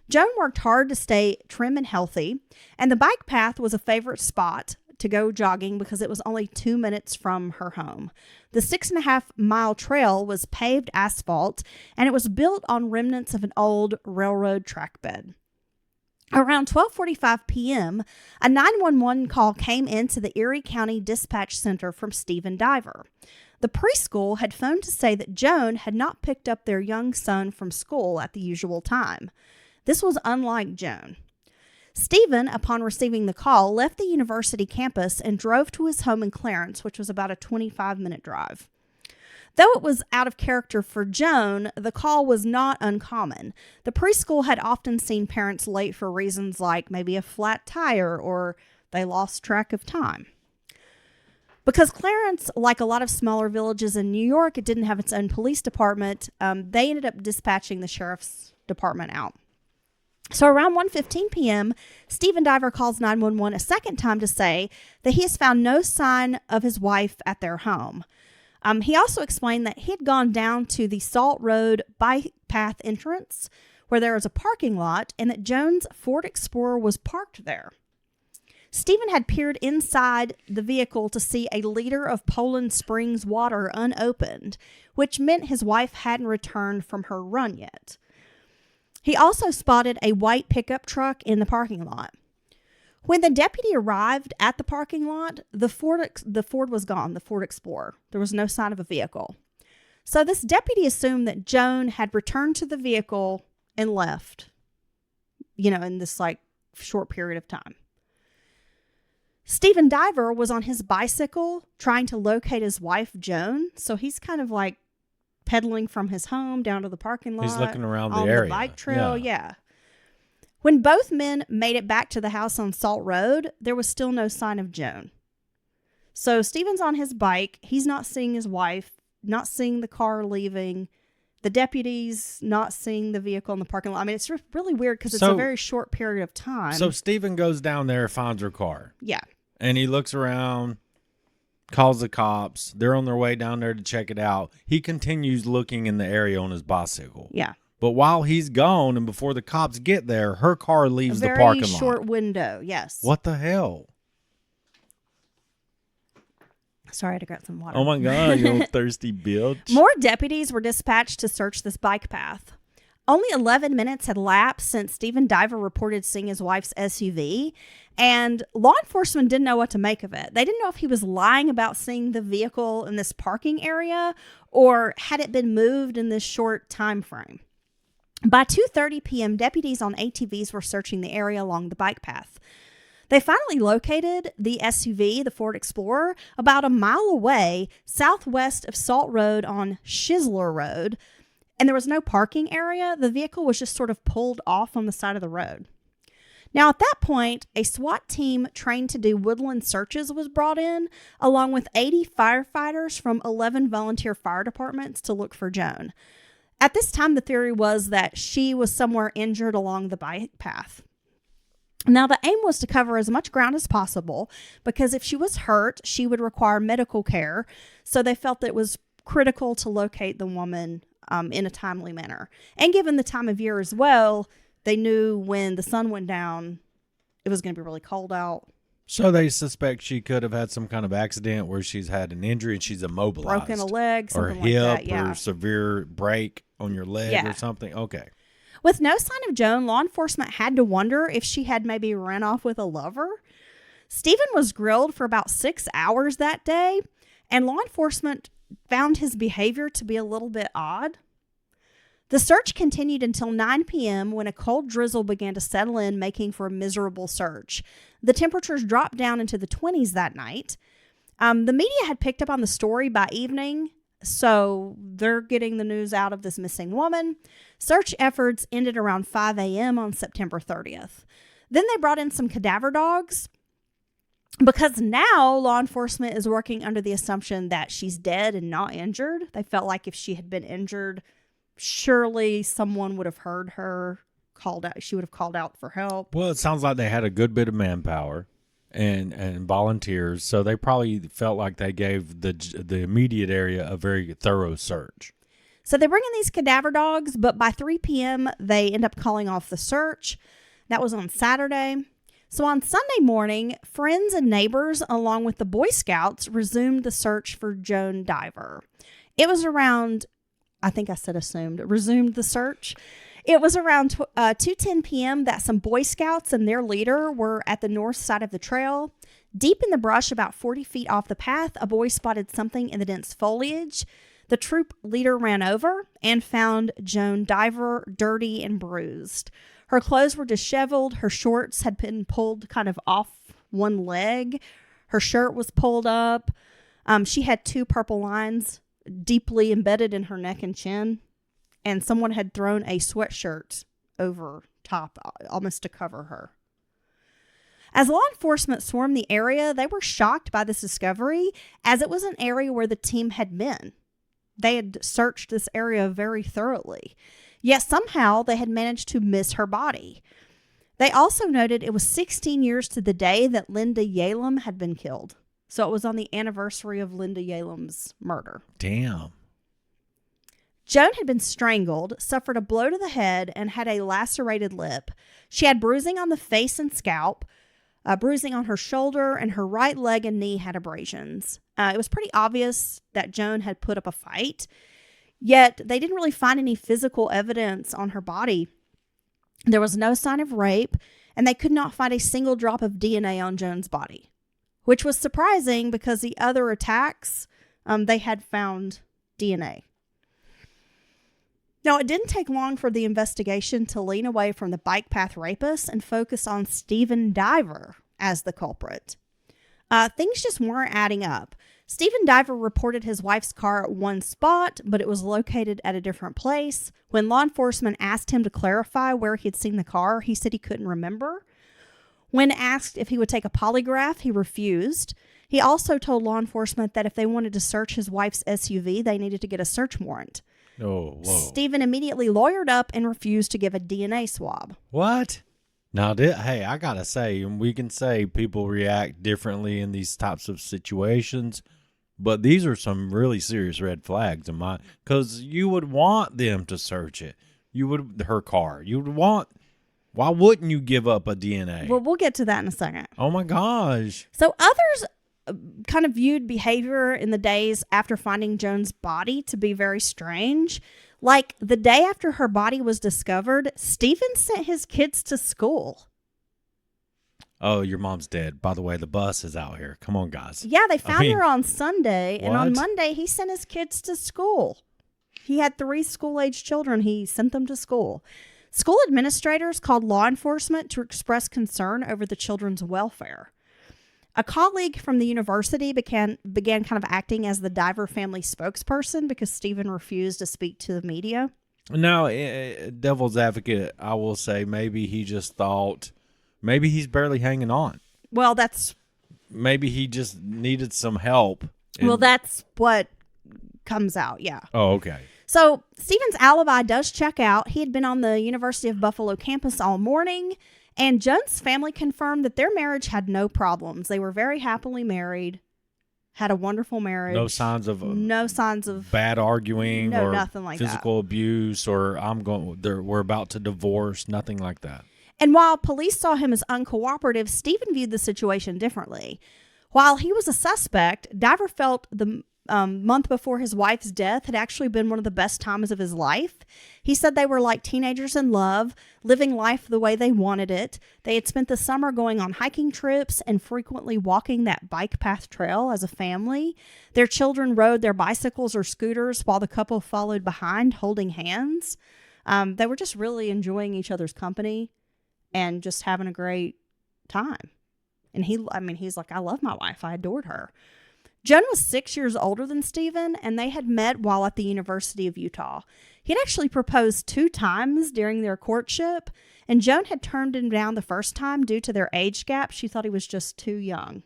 Joan worked hard to stay trim and healthy, and the bike path was a favorite spot to go jogging because it was only 2 minutes from her home. The 6.5-mile trail was paved asphalt, and it was built on remnants of an old railroad track bed. Around 12:45 p.m., a 911 call came into the Erie County Dispatch Center from Stephen Diver. The preschool had phoned to say that Joan had not picked up their young son from school at the usual time. This was unlike Joan. Stephen, upon receiving the call, left the university campus and drove to his home in Clarence, which was about a 25-minute drive. Though it was out of character for Joan, the call was not uncommon. The preschool had often seen parents late for reasons like maybe a flat tire or they lost track of time. Because Clarence, like a lot of smaller villages in New York, it didn't have its own police department, they ended up dispatching the sheriff's department out. So around 1:15 p.m., Stephen Diver calls 911 a second time to say that he has found no sign of his wife at their home. He also explained that he had gone down to the Salt Road bike path entrance where there is a parking lot and that Joan's Ford Explorer was parked there. Stephen had peered inside the vehicle to see a liter of Poland Springs water unopened, which meant his wife hadn't returned from her run yet. He also spotted a white pickup truck in the parking lot. When the deputy arrived at the parking lot, the Ford was gone, the Ford Explorer. There was no sign of a vehicle. So this deputy assumed that Joan had returned to the vehicle and left, in this short period of time. Stephen Diver was on his bicycle trying to locate his wife, Joan. So he's kind of pedaling from his home down to the parking lot. He's looking around the on area. The bike trail, yeah. When both men made it back to the house on Salt Road, there was still no sign of Joan. So Stephen's on his bike. He's not seeing his wife, not seeing the car leaving. The deputies not seeing the vehicle in the parking lot. I mean, it's really weird because it's a very short period of time. So Stephen goes down there, finds her car. Yeah. And he looks around, calls the cops. They're on their way down there to check it out. He continues looking in the area on his bicycle. Yeah. But while he's gone and before the cops get there, her car leaves the parking lot. Very short window, yes. What the hell? Sorry, I had to grab some water. Oh my God, you old thirsty bitch. More deputies were dispatched to search this bike path. Only 11 minutes had lapsed since Stephen Diver reported seeing his wife's SUV, and law enforcement didn't know what to make of it. They didn't know if he was lying about seeing the vehicle in this parking area or had it been moved in this short time frame. By 2:30 p.m., deputies on ATVs were searching the area along the bike path. They finally located the SUV, the Ford Explorer, about a mile away southwest of Salt Road on Shizler Road, and there was no parking area. The vehicle was just sort of pulled off on the side of the road. Now, at that point, a SWAT team trained to do woodland searches was brought in, along with 80 firefighters from 11 volunteer fire departments to look for Joan. At this time, the theory was that she was somewhere injured along the bike path. Now, the aim was to cover as much ground as possible because if she was hurt, she would require medical care. So they felt that it was critical to locate the woman in a timely manner. And given the time of year as well, they knew when the sun went down, it was going to be really cold out. So they suspect she could have had some kind of accident where she's had an injury and she's immobilized. Broken a leg, something or like hip, that. Yeah. or severe break on your leg or something. Okay. With no sign of Joan, law enforcement had to wonder if she had maybe ran off with a lover. Stephen was grilled for about 6 hours that day, and law enforcement found his behavior to be a little bit odd. The search continued until 9 p.m. when a cold drizzle began to settle in, making for a miserable search. The temperatures dropped down into the 20s that night. The media had picked up on the story by evening, so they're getting the news out of this missing woman. Search efforts ended around 5 a.m. on September 30th. Then they brought in some cadaver dogs because now law enforcement is working under the assumption that she's dead and not injured. They felt like if she had been injured, surely someone would have heard her, called out. She would have called out for help. Well, it sounds like they had a good bit of manpower and volunteers, so they probably felt like they gave the immediate area a very thorough search. So they bring in these cadaver dogs, but by 3 p.m., they end up calling off the search. That was on Saturday. So on Sunday morning, friends and neighbors, along with the Boy Scouts, resumed the search for Joan Diver. It was around, I think I said assumed, resumed the search. It was around 2:10 p.m. that some Boy Scouts and their leader were at the north side of the trail. Deep in the brush, about 40 feet off the path, a boy spotted something in the dense foliage. The troop leader ran over and found Joan Diver dirty and bruised. Her clothes were disheveled. Her shorts had been pulled kind of off one leg. Her shirt was pulled up. She had 2 purple lines deeply embedded in her neck and chin. And someone had thrown a sweatshirt over top almost to cover her. As law enforcement swarmed the area, they were shocked by this discovery as it was an area where the team had been. They had searched this area very thoroughly, yet somehow they had managed to miss her body. They also noted it was 16 years to the day that Linda Yalem had been killed. So it was on the anniversary of Linda Yalem's murder. Damn. Joan had been strangled, suffered a blow to the head, and had a lacerated lip. She had bruising on the face and scalp, bruising on her shoulder, and her right leg and knee had abrasions. It was pretty obvious that Joan had put up a fight, yet they didn't really find any physical evidence on her body. There was no sign of rape, and they could not find a single drop of DNA on Joan's body, which was surprising because the other attacks, they had found DNA. Now, it didn't take long for the investigation to lean away from the bike path rapist and focus on Stephen Diver as the culprit. Things just weren't adding up. Stephen Diver reported his wife's car at one spot, but it was located at a different place. When law enforcement asked him to clarify where he had seen the car, he said he couldn't remember. When asked if he would take a polygraph, he refused. He also told law enforcement that if they wanted to search his wife's SUV, they needed to get a search warrant. Oh, whoa. Stephen immediately lawyered up and refused to give a DNA swab. What? Now, hey, I gotta say, and we can say people react differently in these types of situations, but these are some really serious red flags in my, because you would want them to search it. You would, her car. You would want, why wouldn't you give up a DNA? Well, we'll get to that in a second. Oh my gosh. So others kind of viewed behavior in the days after finding Joan's body to be very strange. Like the day after her body was discovered, Stephen sent his kids to school. Oh, your mom's dead. By the way, the bus is out here. Come on, guys. Yeah, they found her on Sunday, and on what? Monday he sent his kids to school. He had 3 school-age children. He sent them to school. School administrators called law enforcement to express concern over the children's welfare. A colleague from the university began kind of acting as the Diver family spokesperson because Stephen refused to speak to the media. Now, devil's advocate, I will say maybe he just thought, maybe he's barely hanging on. Well, that's... Maybe he just needed some help. Well, that's what comes out, yeah. Oh, okay. So Stephen's alibi does check out. He had been on the University of Buffalo campus all morning, and Joan's family confirmed that their marriage had no problems. They were very happily married, had a wonderful marriage. No signs of bad arguing or nothing like physical abuse or we're about to divorce, nothing like that. And while police saw him as uncooperative, Stephen viewed the situation differently. While he was a suspect, Diver felt the month before his wife's death had actually been one of the best times of his life. He said they were like teenagers in love, living life the way they wanted it. They had spent the summer going on hiking trips and frequently walking that bike path trail as a family. Their children rode their bicycles or scooters while the couple followed behind, holding hands. They were just really enjoying each other's company and just having a great time. And he's like, I love my wife. I adored her. Joan was 6 years older than Stephen, and they had met while at the University of Utah. He had actually proposed 2 times during their courtship, and Joan had turned him down the first time due to their age gap. She thought he was just too young.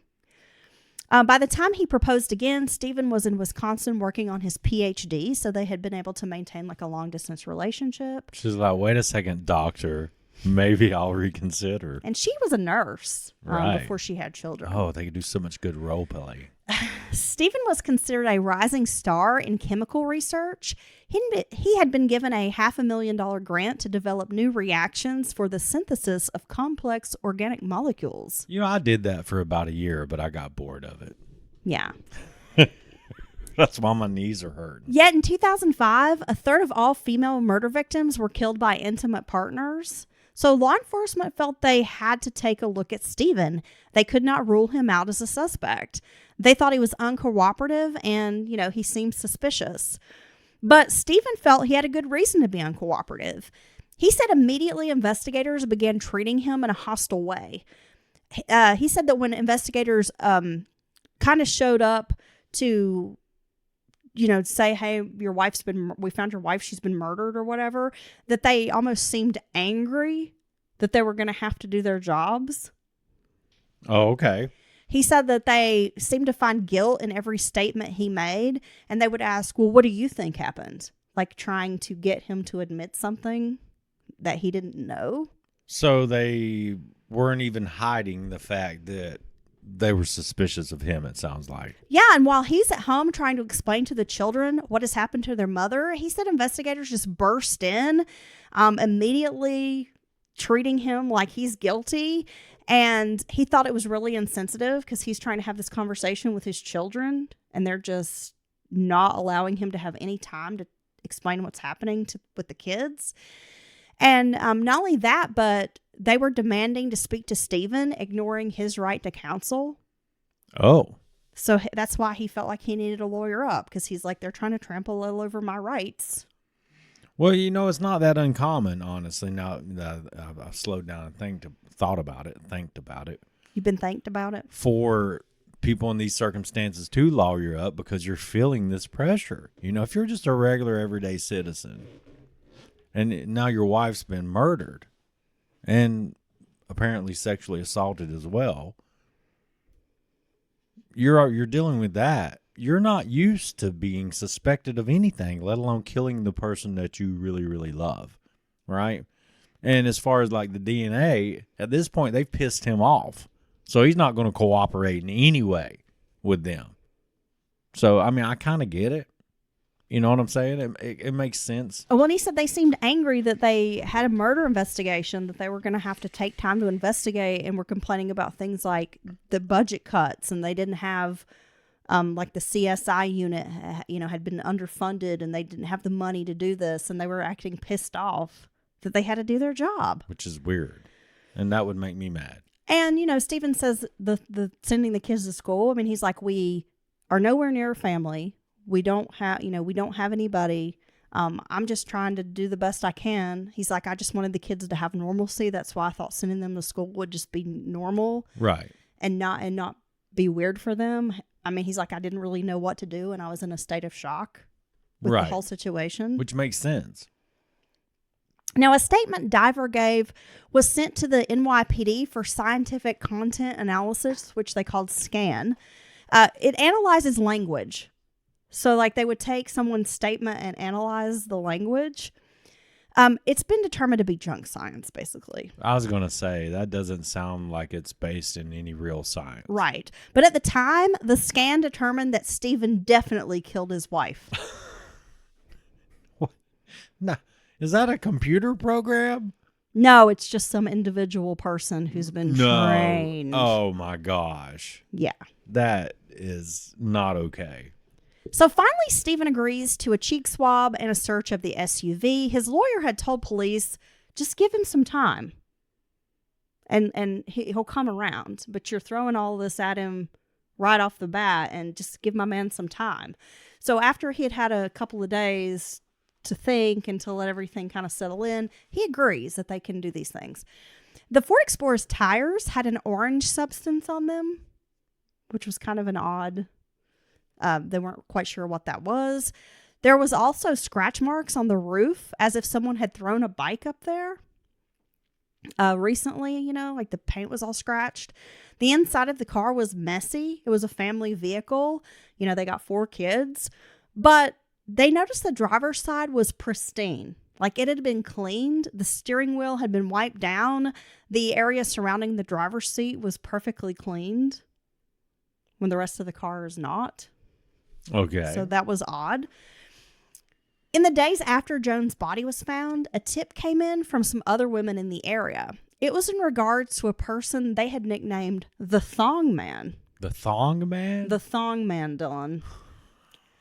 By the time he proposed again, Stephen was in Wisconsin working on his PhD, so they had been able to maintain like a long-distance relationship. She's like, wait a second, doctor. Maybe I'll reconsider. And she was a nurse right. Before she had children. Oh, they could do so much good role play. Stephen was considered a rising star in chemical research. He had been given a $500,000 grant to develop new reactions for the synthesis of complex organic molecules. You know, I did that for about a year, but I got bored of it. Yeah. That's why my knees are hurting. Yet in 2005, a third of all female murder victims were killed by intimate partners. So law enforcement felt they had to take a look at Stephen. They could not rule him out as a suspect. They thought he was uncooperative and, he seemed suspicious. But Stephen felt he had a good reason to be uncooperative. He said immediately investigators began treating him in a hostile way. He said that when investigators kind of showed up to say, hey, we found your wife, she's been murdered or whatever, that they almost seemed angry that they were going to have to do their jobs. Oh, okay. He said that they seemed to find guilt in every statement he made, and they would ask, well, what do you think happened? Like trying to get him to admit something that he didn't know. So they weren't even hiding the fact that they were suspicious of him, it sounds like. Yeah, and while he's at home trying to explain to the children what has happened to their mother, he said investigators just burst in, immediately treating him like he's guilty. And he thought it was really insensitive because he's trying to have this conversation with his children, and they're just not allowing him to have any time to explain what's happening with the kids. And not only that, but they were demanding to speak to Stephen, ignoring his right to counsel. Oh. So that's why he felt like he needed a lawyer up, because he's like, they're trying to trample all over my rights. Well, it's not that uncommon, honestly. Now that I've slowed down and thought about it, think about it. You've been thanked about it? For people in these circumstances to lawyer up because you're feeling this pressure. If you're just a regular everyday citizen and now your wife's been murdered and apparently sexually assaulted as well, you're dealing with that you're not used to being suspected of anything, let alone killing the person that you really, really love, right? And as far as like the DNA, at this point, they've pissed him off. So he's not going to cooperate in any way with them. So, I mean, I kind of get it. You know what I'm saying? It makes sense. Well, and he said they seemed angry that they had a murder investigation that they were going to have to take time to investigate, and were complaining about things like the budget cuts, and they didn't have, like the CSI unit, had been underfunded, and they didn't have the money to do this, and they were acting pissed off that they had to do their job. Which is weird. And that would make me mad. And, Stephen says the sending the kids to school, I mean, he's like, we are nowhere near a family. We don't have anybody. I'm just trying to do the best I can. He's like, I just wanted the kids to have normalcy. That's why I thought sending them to school would just be normal. Right. And not be weird for them. I mean, he's like, I didn't really know what to do, and I was in a state of shock with the whole situation. Which makes sense. Now, a statement Diver gave was sent to the NYPD for scientific content analysis, which they called SCAN. It analyzes language. So, like, they would take someone's statement and analyze the language. It's been determined to be junk science, basically. I was going to say, that doesn't sound like it's based in any real science. Right. But at the time, the SCAN determined that Stephen definitely killed his wife. What? Nah. Is that a computer program? No, it's just some individual person who's been trained. Oh, my gosh. Yeah. That is not okay. So finally, Stephen agrees to a cheek swab and a search of the SUV. His lawyer had told police, just give him some time. And he'll come around. But you're throwing all this at him right off the bat, and just give my man some time. So after he had a couple of days to think and to let everything kind of settle in, he agrees that they can do these things. The Ford Explorer's tires had an orange substance on them, which was kind of an odd. They weren't quite sure what that was. There was also scratch marks on the roof, as if someone had thrown a bike up there recently, like the paint was all scratched. The inside of the car was messy. It was a family vehicle. They got 4 kids. But they noticed the driver's side was pristine. Like, it had been cleaned. The steering wheel had been wiped down. The area surrounding the driver's seat was perfectly cleaned, when the rest of the car is not. Okay. So that was odd. In the days after Joan's body was found, a tip came in from some other women in the area. It was in regards to a person they had nicknamed the Thong Man. The Thong Man? The Thong Man, Dylan.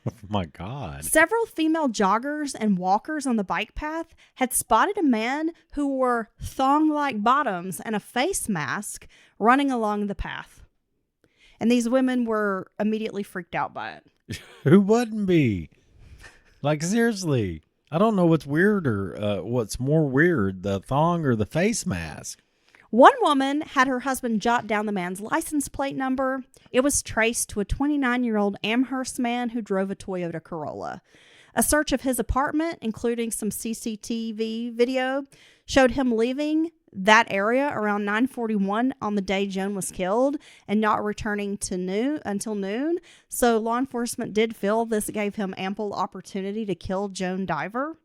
Oh my God. Several female joggers and walkers on the bike path had spotted a man who wore thong-like bottoms and a face mask running along the path. And these women were immediately freaked out by it. Who wouldn't be? Like, seriously. I don't know what's weirder, what's more weird, the thong or the face mask. One woman had her husband jot down the man's license plate number. It was traced to a 29-year-old Amherst man who drove a Toyota Corolla. A search of his apartment, including some CCTV video, showed him leaving that area around 9:41 on the day Joan was killed and not returning until noon. So law enforcement did feel this gave him ample opportunity to kill Joan Diver.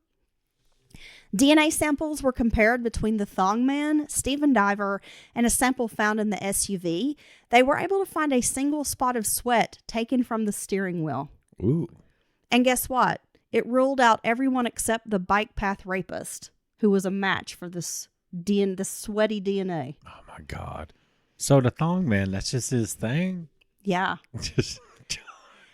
DNA samples were compared between the Thong Man, Stephen Diver, and a sample found in the SUV. They were able to find a single spot of sweat taken from the steering wheel. Ooh. And guess what? It ruled out everyone except the bike path rapist, who was a match for this sweaty DNA. Oh my God. So the Thong Man, that's just his thing? Yeah. Just...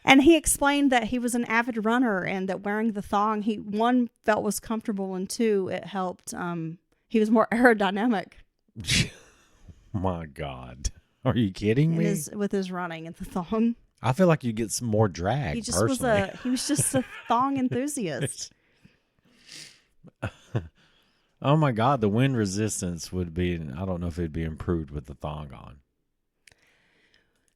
And he explained that he was an avid runner and that wearing the thong, one, felt was comfortable, and 2, it helped. He was more aerodynamic. My God. Are you kidding me? With his running and the thong. I feel like you get some more drag, He just personally. was just a thong enthusiast. Oh my God, the wind resistance would be, I don't know if it'd be improved with the thong on.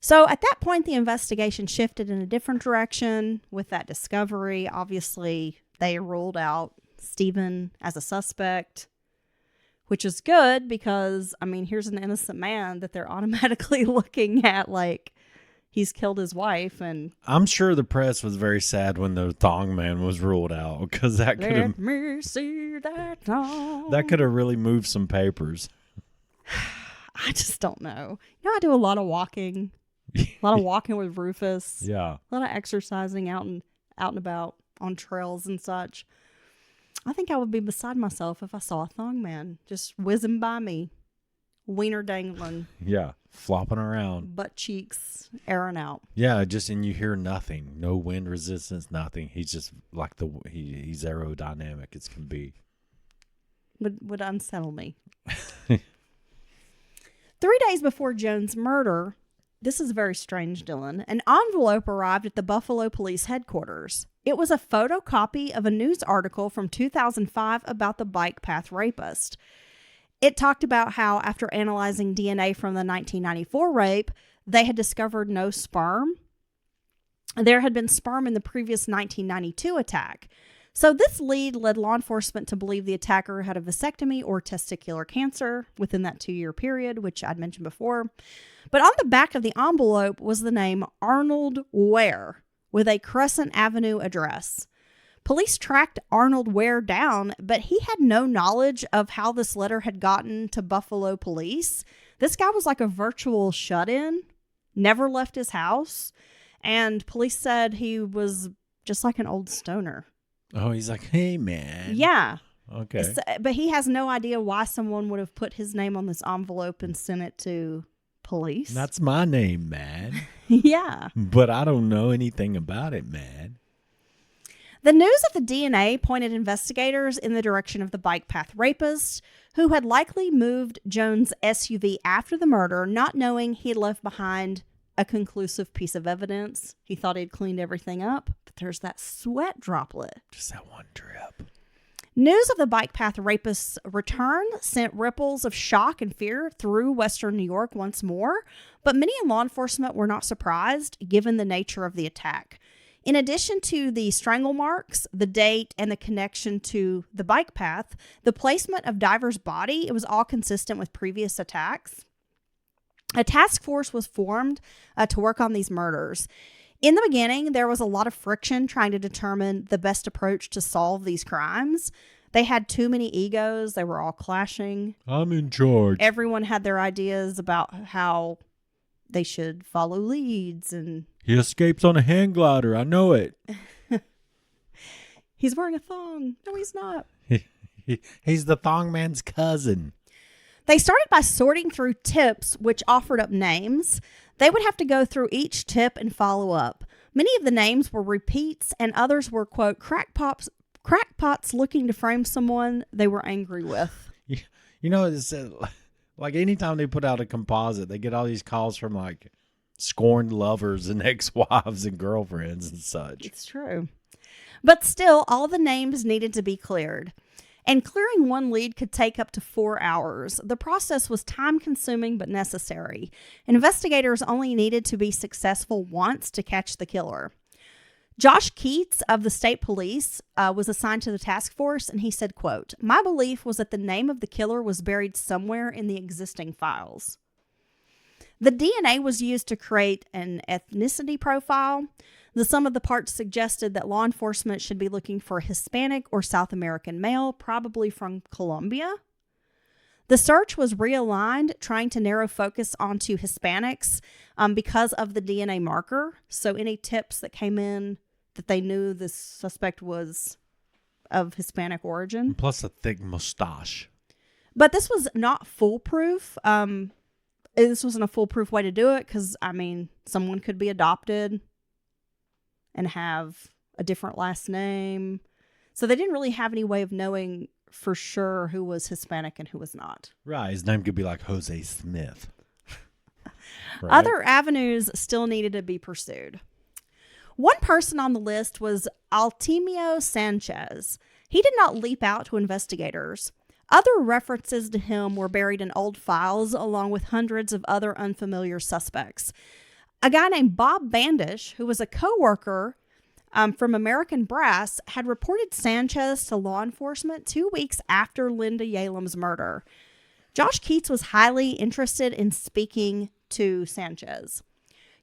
So at that point, the investigation shifted in a different direction with that discovery. Obviously, they ruled out Stephen as a suspect, which is good because, I mean, here's an innocent man that they're automatically looking at like, he's killed his wife. And I'm sure the press was very sad when the thong man was ruled out, because that could have let me see that thong. that could have really moved some papers. I just don't know. I do a lot of walking. A lot of walking with Rufus. Yeah. A lot of exercising out and about on trails and such. I think I would be beside myself if I saw a thong man just whizzing by me, wiener dangling, Yeah. Flopping around. butt cheeks airing out. Yeah, and you hear nothing. No wind resistance, nothing. He's just like he's aerodynamic as can be. Would unsettle me. 3 days before Jones' murder, this is very strange, Dylan, an envelope arrived at the Buffalo Police Headquarters. It was a photocopy of a news article from 2005 about the bike path rapist. It talked about how, after analyzing DNA from the 1994 rape, they had discovered no sperm. There had been sperm in the previous 1992 attack. So this lead led law enforcement to believe the attacker had a vasectomy or testicular cancer within that 2-year period, which I'd mentioned before. But on the back of the envelope was the name Arnold Ware with a Crescent Avenue address. Police tracked Arnold Ware down, but he had no knowledge of how this letter had gotten to Buffalo police. This guy was like a virtual shut-in, never left his house, and police said he was just like an old stoner. Oh, he's like, hey, man. Yeah. Okay. But he has no idea why someone would have put his name on this envelope and sent it to police. That's my name, man. Yeah. But I don't know anything about it, man. The news of the DNA pointed investigators in the direction of the bike path rapist, who had likely moved Jones' SUV after the murder, not knowing he had left behind a conclusive piece of evidence. He thought he'd cleaned everything up, but there's that sweat droplet. Just that one drip. News of the bike path rapist's return sent ripples of shock and fear through Western New York once more, but many in law enforcement were not surprised given the nature of the attack. In addition to the strangle marks, the date, and the connection to the bike path, the placement of Diver's body, it was all consistent with previous attacks. A task force was formed to work on these murders. In the beginning, there was a lot of friction trying to determine the best approach to solve these crimes. They had too many egos. They were all clashing. I'm in charge. Everyone had their ideas about how they should follow leads. And He escapes on a hang glider. I know it. he's wearing a thong. No, he's not. He's the thong man's cousin. They started by sorting through tips which offered up names. They would have to go through each tip and follow up. Many of the names were repeats, and others were, quote, crackpots looking to frame someone they were angry with. You know, it's like anytime they put out a composite, they get all these calls from like scorned lovers and ex-wives and girlfriends and such. It's true. But still, all the names needed to be cleared. And clearing one lead could take up to 4 hours. The process was time-consuming but necessary. Investigators only needed to be successful once to catch the killer. Josh Keats of the state police was assigned to the task force, and he said, quote, "My belief was that the name of the killer was buried somewhere in the existing files." The DNA was used to create an ethnicity profile. The sum of the parts suggested that law enforcement should be looking for a Hispanic or South American male, probably from Colombia. The search was realigned, trying to narrow focus onto Hispanics because of the DNA marker. So any tips that came in that they knew this suspect was of Hispanic origin. Plus a thick mustache. But this was not foolproof. This wasn't a foolproof way to do it because, I mean, someone could be adopted and have a different last name. So they didn't really have any way of knowing for sure who was Hispanic and who was not. Right. His name could be like Jose Smith. Right? Other avenues still needed to be pursued. One person on the list was Altimio Sanchez. He did not leap out to investigators. Other references to him were buried in old files along with hundreds of other unfamiliar suspects. A guy named Bob Bandish, who was a co-worker from American Brass, had reported Sanchez to law enforcement 2 weeks after Linda Yalem's murder. Josh Keats was highly interested in speaking to Sanchez.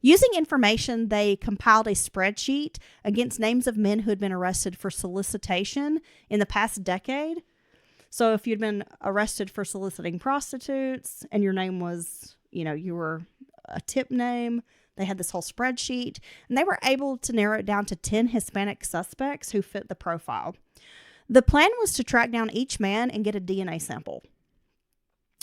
Using information, they compiled a spreadsheet against names of men who had been arrested for solicitation in the past decade. So if you'd been arrested for soliciting prostitutes and your name was, you were a tip name, they had this whole spreadsheet, and they were able to narrow it down to 10 Hispanic suspects who fit the profile. The plan was to track down each man and get a DNA sample.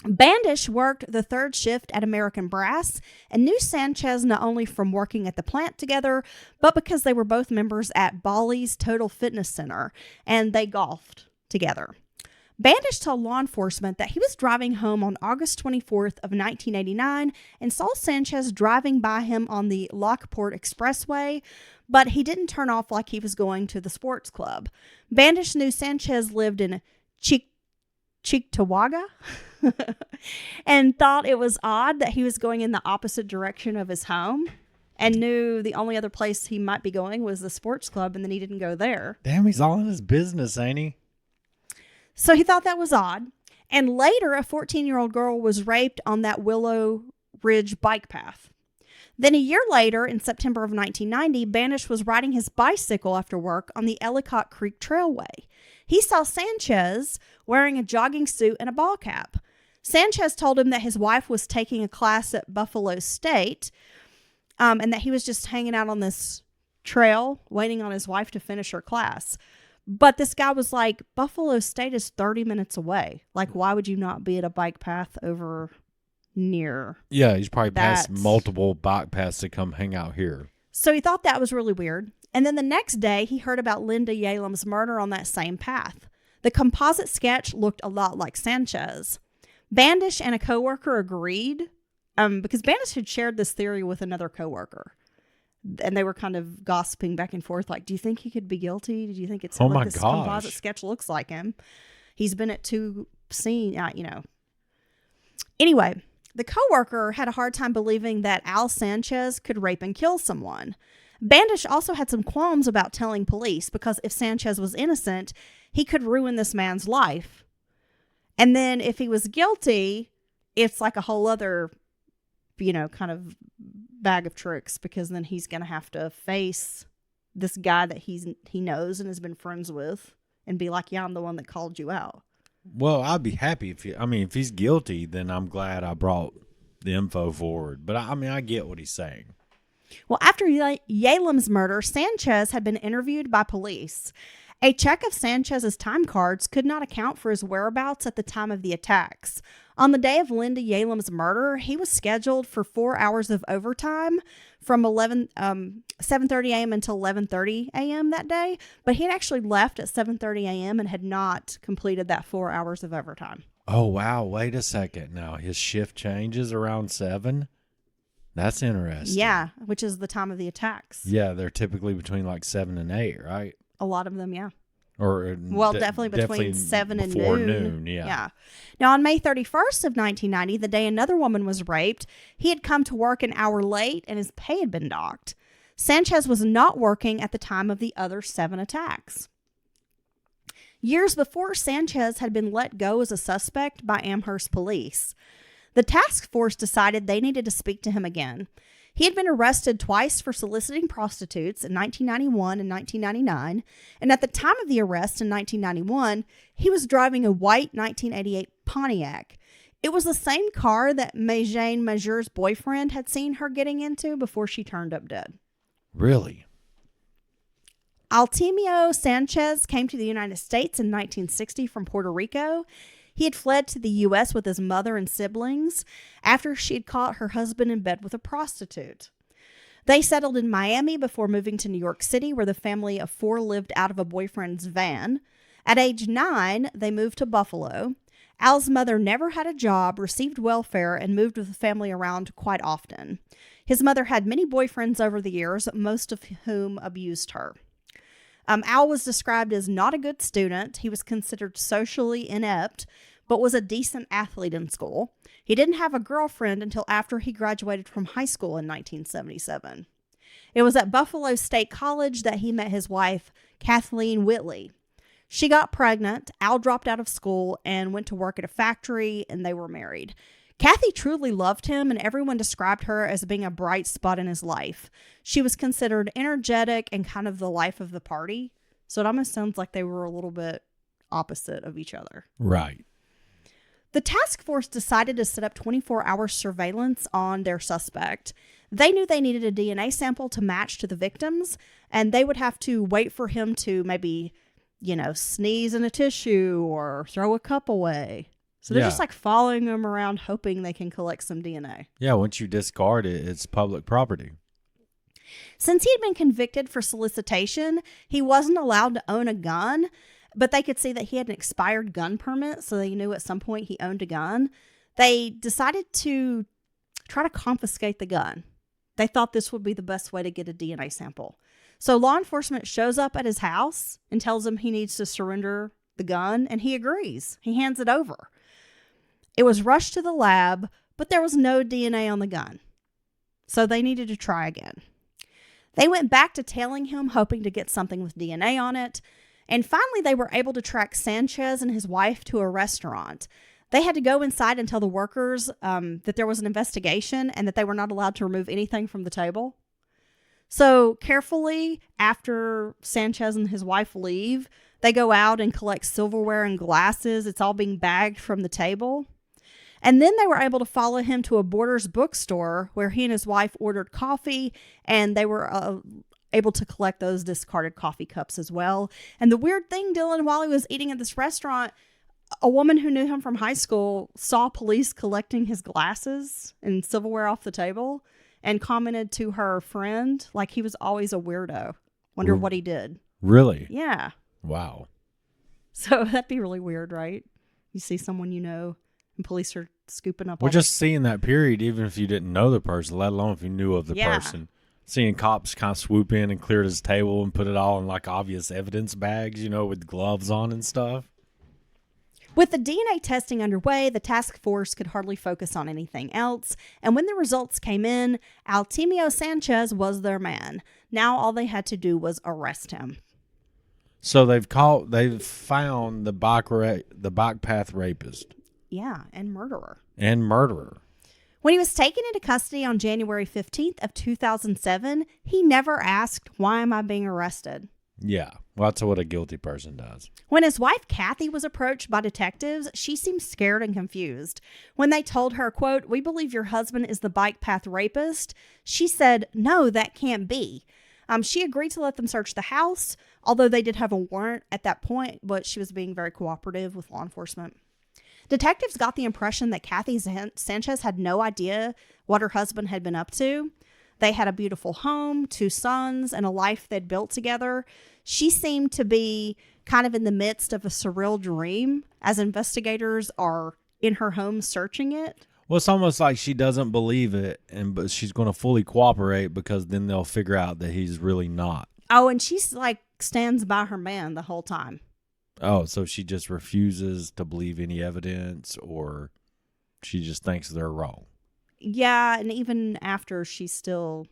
Bandish worked the third shift at American Brass and knew Sanchez not only from working at the plant together, but because they were both members at Bally's Total Fitness Center, and they golfed together. Bandish told law enforcement that he was driving home on August 24th of 1989 and saw Sanchez driving by him on the Lockport Expressway, but he didn't turn off like he was going to the sports club. Bandish knew Sanchez lived in Cheektowaga and thought it was odd that he was going in the opposite direction of his home and knew the only other place he might be going was the sports club, and then he didn't go there. Damn, he's all in his business, ain't he? So he thought that was odd. And later, a 14-year-old girl was raped on that Willow Ridge bike path. Then a year later, in September of 1990, Bandish was riding his bicycle after work on the Ellicott Creek Trailway. He saw Sanchez wearing a jogging suit and a ball cap. Sanchez told him that his wife was taking a class at Buffalo State, and that he was just hanging out on this trail waiting on his wife to finish her class. But this guy was like, Buffalo State is 30 minutes away. Like, why would you not be at a bike path over near? Yeah, he's probably passed multiple bike paths to come hang out here. So he thought that was really weird. And then the next day, he heard about Linda Yalem's murder on that same path. The composite sketch looked a lot like Sanchez. Bandish and a coworker agreed, because Bandish had shared this theory with another coworker. And they were kind of gossiping back and forth, like, do you think he could be guilty? Do you think it's what this composite sketch looks like him? He's been at 2 scenes, Anyway, the coworker had a hard time believing that Al Sanchez could rape and kill someone. Bandish also had some qualms about telling police, because if Sanchez was innocent, he could ruin this man's life. And then if he was guilty, it's like a whole other, kind of bag of tricks, because then he's going to have to face this guy that he knows and has been friends with and be like, yeah, I'm the one that called you out. Well, I'd be happy if he's guilty, then I'm glad I brought the info forward. But I get what he's saying. Well, after Yalem's murder, Sanchez had been interviewed by police. A check of Sanchez's time cards could not account for his whereabouts at the time of the attacks. On the day of Linda Yalem's murder, he was scheduled for 4 hours of overtime from 7:30 a.m. until 11:30 a.m. that day, but he had actually left at 7:30 a.m. and had not completed that 4 hours of overtime. Oh, wow. Wait a second. Now, his shift changes around 7? That's interesting. Yeah, which is the time of the attacks. Yeah, they're typically between like 7 and 8, right? A lot of them, yeah. Or definitely between 7 and noon. Yeah. Now, on May 31st of 1990, the day another woman was raped, he had come to work an hour late and his pay had been docked. Sanchez was not working at the time of the other 7 attacks. Years before, Sanchez had been let go as a suspect by Amherst police. The task force decided they needed to speak to him again. He had been arrested twice for soliciting prostitutes in 1991 and 1999, and at the time of the arrest in 1991, he was driving a white 1988 Pontiac. It was the same car that Majane Majeur's boyfriend had seen her getting into before she turned up dead. Really? Altemio Sanchez came to the United States in 1960 from Puerto Rico. He had fled to the U.S. with his mother and siblings after she had caught her husband in bed with a prostitute. They settled in Miami before moving to New York City, where the family of 4 lived out of a boyfriend's van. At age 9, they moved to Buffalo. Al's mother never had a job, received welfare, and moved with the family around quite often. His mother had many boyfriends over the years, most of whom abused her. Al was described as not a good student. He was considered socially inept, but was a decent athlete in school. He didn't have a girlfriend until after he graduated from high school in 1977. It was at Buffalo State College that he met his wife, Kathleen Whitley. She got pregnant, Al dropped out of school and went to work at a factory, and they were married. Kathy truly loved him, and everyone described her as being a bright spot in his life. She was considered energetic and kind of the life of the party. So it almost sounds like they were a little bit opposite of each other. Right. The task force decided to set up 24-hour surveillance on their suspect. They knew they needed a DNA sample to match to the victims, and they would have to wait for him to maybe, sneeze in a tissue or throw a cup away. So they're just like following him around, hoping they can collect some DNA. Yeah, once you discard it, it's public property. Since he had been convicted for solicitation, he wasn't allowed to own a gun, but they could see that he had an expired gun permit, so they knew at some point he owned a gun. They decided to try to confiscate the gun. They thought this would be the best way to get a DNA sample. So law enforcement shows up at his house and tells him he needs to surrender the gun, and he agrees. He hands it over. It was rushed to the lab, but there was no DNA on the gun. So they needed to try again. They went back to tailing him, hoping to get something with DNA on it. And finally, they were able to track Sanchez and his wife to a restaurant. They had to go inside and tell the workers that there was an investigation and that they were not allowed to remove anything from the table. So carefully, after Sanchez and his wife leave, they go out and collect silverware and glasses. It's all being bagged from the table. And then they were able to follow him to a Borders bookstore where he and his wife ordered coffee, and they were able to collect those discarded coffee cups as well. And the weird thing, Dylan, while he was eating at this restaurant, a woman who knew him from high school saw police collecting his glasses and silverware off the table and commented to her friend like he was always a weirdo. Wonder what he did. Really? Yeah. Wow. So that'd be really weird, right? You see someone you know and police are scooping up. We're just seeing that period, even if you didn't know the person, let alone if you knew of the person. Seeing cops kind of swoop in and clear his table and put it all in like obvious evidence bags, with gloves on and stuff. With the DNA testing underway, the task force could hardly focus on anything else. And when the results came in, Altemio Sanchez was their man. Now all they had to do was arrest him. So they've found the bike path rapist. Yeah, and murderer. When he was taken into custody on January 15th of 2007, he never asked, "Why am I being arrested?" Yeah, well, that's what a guilty person does. When his wife, Kathy, was approached by detectives, she seemed scared and confused. When they told her, quote, "We believe your husband is the bike path rapist," she said, "No, that can't be." She agreed to let them search the house, although they did have a warrant at that point, but she was being very cooperative with law enforcement. Detectives got the impression that Kathy Sanchez had no idea what her husband had been up to. They had a beautiful home, 2 sons, and a life they'd built together. She seemed to be kind of in the midst of a surreal dream as investigators are in her home searching it. Well, it's almost like she doesn't believe it, but she's going to fully cooperate because then they'll figure out that he's really not. Oh, and she's like stands by her man the whole time. Oh, so she just refuses to believe any evidence, or she just thinks they're wrong. Yeah, and even after, she still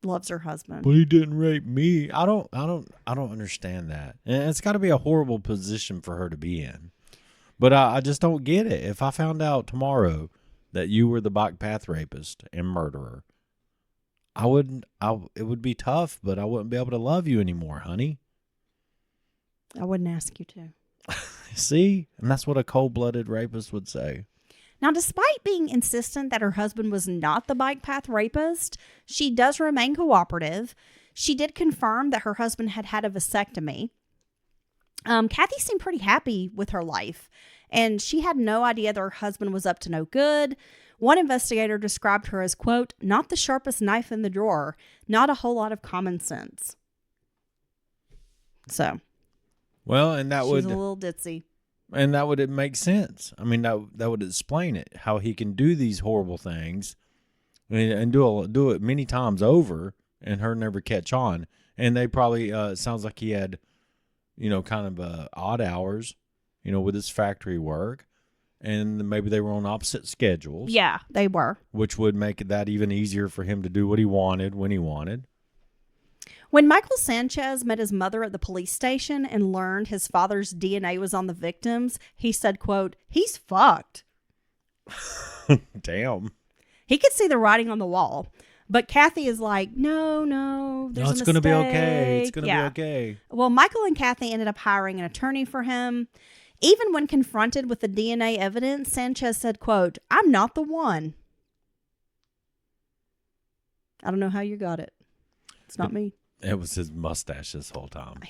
loves her husband. But he didn't rape me. I don't understand that. And it's got to be a horrible position for her to be in. But I just don't get it. If I found out tomorrow that you were the bike path rapist and murderer, it would be tough, but I wouldn't be able to love you anymore, honey. I wouldn't ask you to. See? And that's what a cold-blooded rapist would say. Now, despite being insistent that her husband was not the bike path rapist, she does remain cooperative. She did confirm that her husband had had a vasectomy. Kathy seemed pretty happy with her life, and she had no idea that her husband was up to no good. One investigator described her as, quote, "not the sharpest knife in the drawer, not a whole lot of common sense." So, well, and that she's a little ditzy. And that would make sense. I mean, that would explain it, how he can do these horrible things and do it many times over and her never catch on. And they probably, it sounds like he had, kind of odd hours, with his factory work. And maybe they were on opposite schedules. Yeah, they were. Which would make that even easier for him to do what he wanted when he wanted. When Michael Sanchez met his mother at the police station and learned his father's DNA was on the victims, he said, quote, "He's fucked." Damn. He could see the writing on the wall. But Kathy is like, no, there's it's a going to be mistake. okay. It's going to Yeah. be okay. Well, Michael and Kathy ended up hiring an attorney for him. Even when confronted with the DNA evidence, Sanchez said, quote, "I'm not the one." I don't know how you got it. It's not me. It was his mustache this whole time.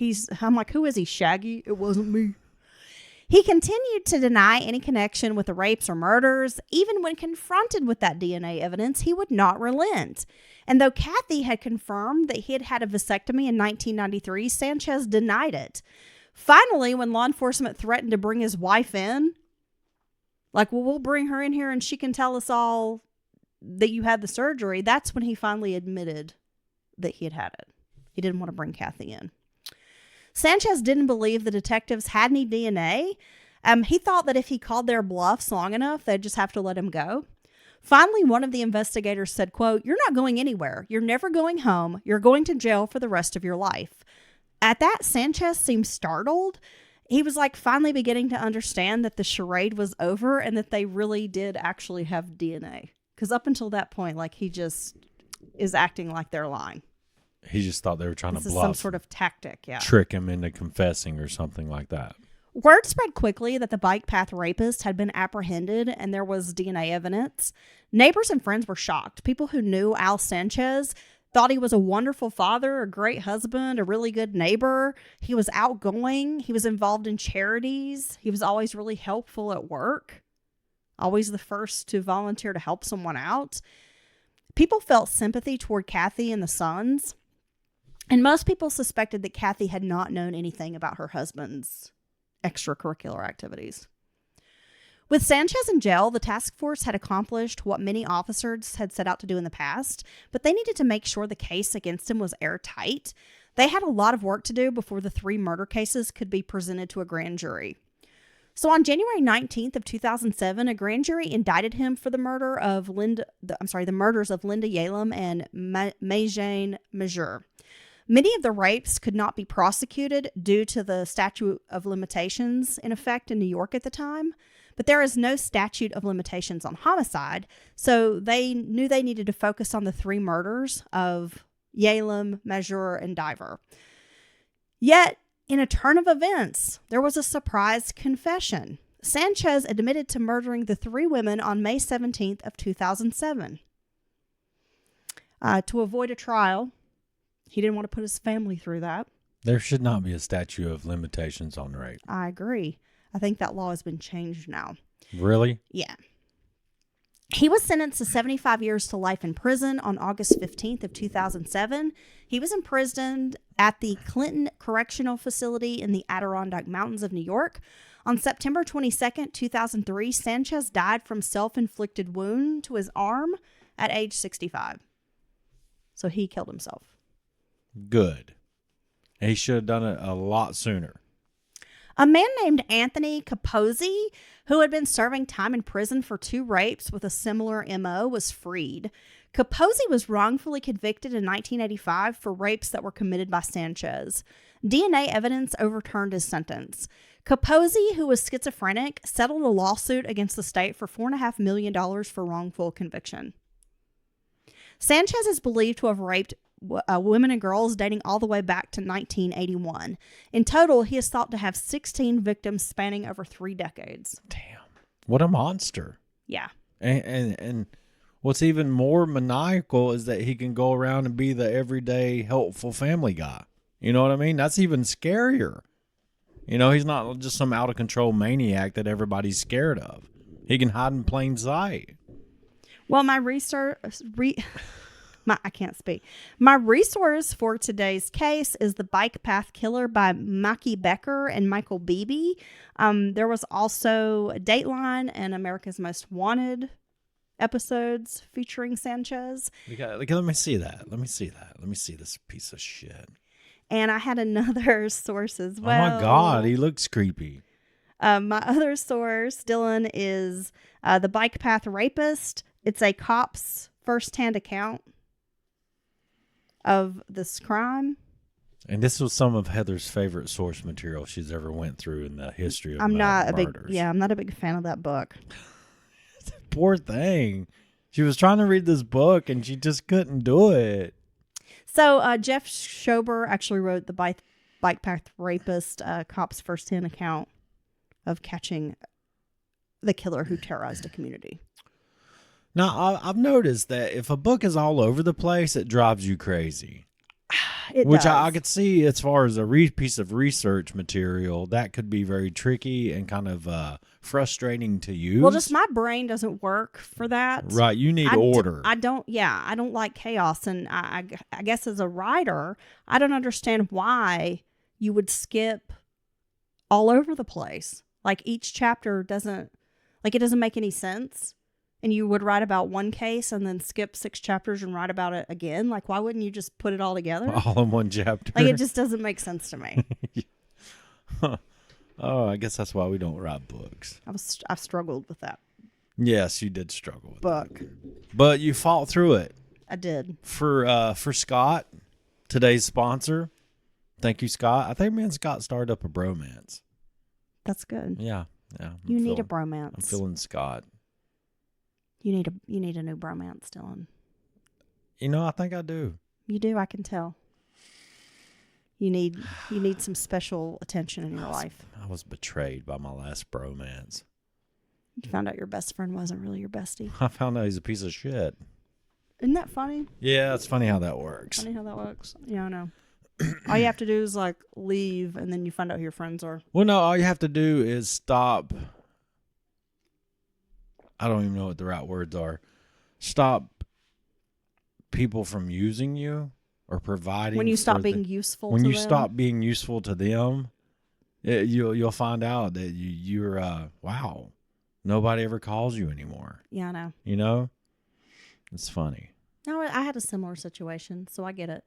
I'm like, who is he, Shaggy? It wasn't me. He continued to deny any connection with the rapes or murders. Even when confronted with that DNA evidence, he would not relent. And though Kathy had confirmed that he had had a vasectomy in 1993, Sanchez denied it. Finally, when law enforcement threatened to bring his wife in, like, well, we'll bring her in here and she can tell us all that you had the surgery, that's when he finally admitted that he had had it. He didn't want to bring Kathy in. Sanchez didn't believe the detectives had any DNA. He thought that if he called their bluffs long enough, they'd just have to let him go. Finally, one of the investigators said, quote, "You're not going anywhere. You're never going home. You're going to jail for the rest of your life." At that, Sanchez seemed startled. He was like finally beginning to understand that the charade was over and that they really did actually have DNA. Because up until that point, like, he just is acting like they're lying. He just thought they were trying This to is bluff. some sort of tactic, yeah. Trick him into confessing or something like that. Word spread quickly that the bike path rapist had been apprehended and there was DNA evidence. Neighbors and friends were shocked. People who knew Al Sanchez thought he was a wonderful father, a great husband, a really good neighbor. He was outgoing. He was involved in charities. He was always really helpful at work. Always the first to volunteer to help someone out. People felt sympathy toward Kathy and the sons. And most people suspected that Kathy had not known anything about her husband's extracurricular activities. With Sanchez in jail, the task force had accomplished what many officers had set out to do in the past, but they needed to make sure the case against him was airtight. They had a lot of work to do before the 3 murder cases could be presented to a grand jury. So on January 19th of 2007, a grand jury indicted him for the murders of Linda Yalem and Maijane Majur. Many of the rapes could not be prosecuted due to the statute of limitations in effect in New York at the time, but there is no statute of limitations on homicide, so they knew they needed to focus on the 3 murders of Yalem, Majur, and Diver. Yet, in a turn of events, there was a surprise confession. Sanchez admitted to murdering the 3 women on May 17th of 2007. To avoid a trial, he didn't want to put his family through that. There should not be a statute of limitations on rape. I agree. I think that law has been changed now. Really? Yeah. He was sentenced to 75 years to life in prison on August 15th of 2007. He was imprisoned at the Clinton Correctional Facility in the Adirondack Mountains of New York. On September 22nd, 2003, Sanchez died from self-inflicted wound to his arm at age 65. So he killed himself. Good. He should have done it a lot sooner. A man named Anthony Capozzi, who had been serving time in prison for 2 rapes with a similar MO, was freed. Capozzi was wrongfully convicted in 1985 for rapes that were committed by Sanchez. DNA evidence overturned his sentence. Capozzi, who was schizophrenic, settled a lawsuit against the state for $4.5 million for wrongful conviction. Sanchez is believed to have raped women and girls dating all the way back to 1981. In total, he is thought to have 16 victims spanning over 3 decades. Damn. What a monster. Yeah. And what's even more maniacal is that he can go around and be the everyday helpful family guy. You know what I mean? That's even scarier. You know, he's not just some out of control maniac that everybody's scared of. He can hide in plain sight. Well, my research... I can't speak. My resource for today's case is The Bike Path Killer by Mackie Becker and Michael Beebe. There was also Dateline and America's Most Wanted episodes featuring Sanchez. Let me see that. Let me see this piece of shit. And I had another source as well. Oh my God, he looks creepy. My other source, Dylan, is The Bike Path Rapist. It's a cop's first-hand account of this crime. And this was some of Heather's favorite source material she's ever went through in the history of I'm not murders. I'm not a big fan of that book. poor thing. She was trying to read this book and she just couldn't do it. So Jeff Schober actually wrote the Bike Path Rapist, cop's first-hand account of catching the killer who terrorized a community. Now, I've noticed that if a book is all over the place, it drives you crazy. Which does. I could see as far as a piece of research material, that could be very tricky and kind of frustrating to use. Well, just my brain doesn't work for that. Right, you need order. I don't like chaos. And I guess as a writer, I don't understand why you would skip all over the place. Like each chapter doesn't make any sense. And you would write about one case and then skip 6 chapters and write about it again. Like, why wouldn't you just put it all together? All in one chapter. Like, it just doesn't make sense to me. Oh, I guess that's why we don't write books. I've struggled with that Yes, you did struggle with book. that. But you fought through it. I did. For Scott, today's sponsor. Thank you, Scott. I think me and Scott started up a bromance. That's good. Yeah. You need a bromance. I'm feeling Scott. You need a new bromance, Dylan. I think I do. You do, I can tell. You need some special attention in your life. I was betrayed by my last bromance. You found out your best friend wasn't really your bestie. I found out he's a piece of shit. Isn't that funny? Yeah, it's funny how that works. Funny how that works. Yeah, I know. All you have to do is like leave, and then you find out who your friends are. Well, no, all you have to do is stop. I don't even know what the right words are. Stop people from using you or providing. When you stop being useful to them. When you stop being useful to them, you'll find out that you're, wow, nobody ever calls you anymore. Yeah, I know. It's funny. No, I had a similar situation, so I get it.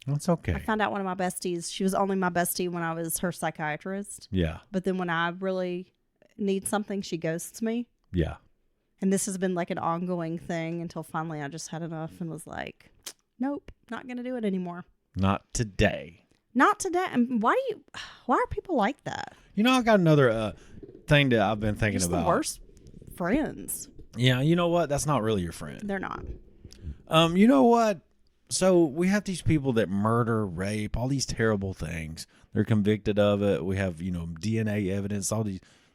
That's okay. I found out one of my besties, she was only my bestie when I was her psychiatrist. Yeah. But then when I really need something, she ghosts me. Yeah. And this has been like an ongoing thing until finally I just had enough and was like, nope, not going to do it anymore. Not today. Not today. And why are people like that? I got another thing that I've been thinking Just about. The worst friends. Yeah, you know what? That's not really your friend. They're not. You know what? So we have these people that murder, rape, all these terrible things. They're convicted of it. We have, DNA evidence, all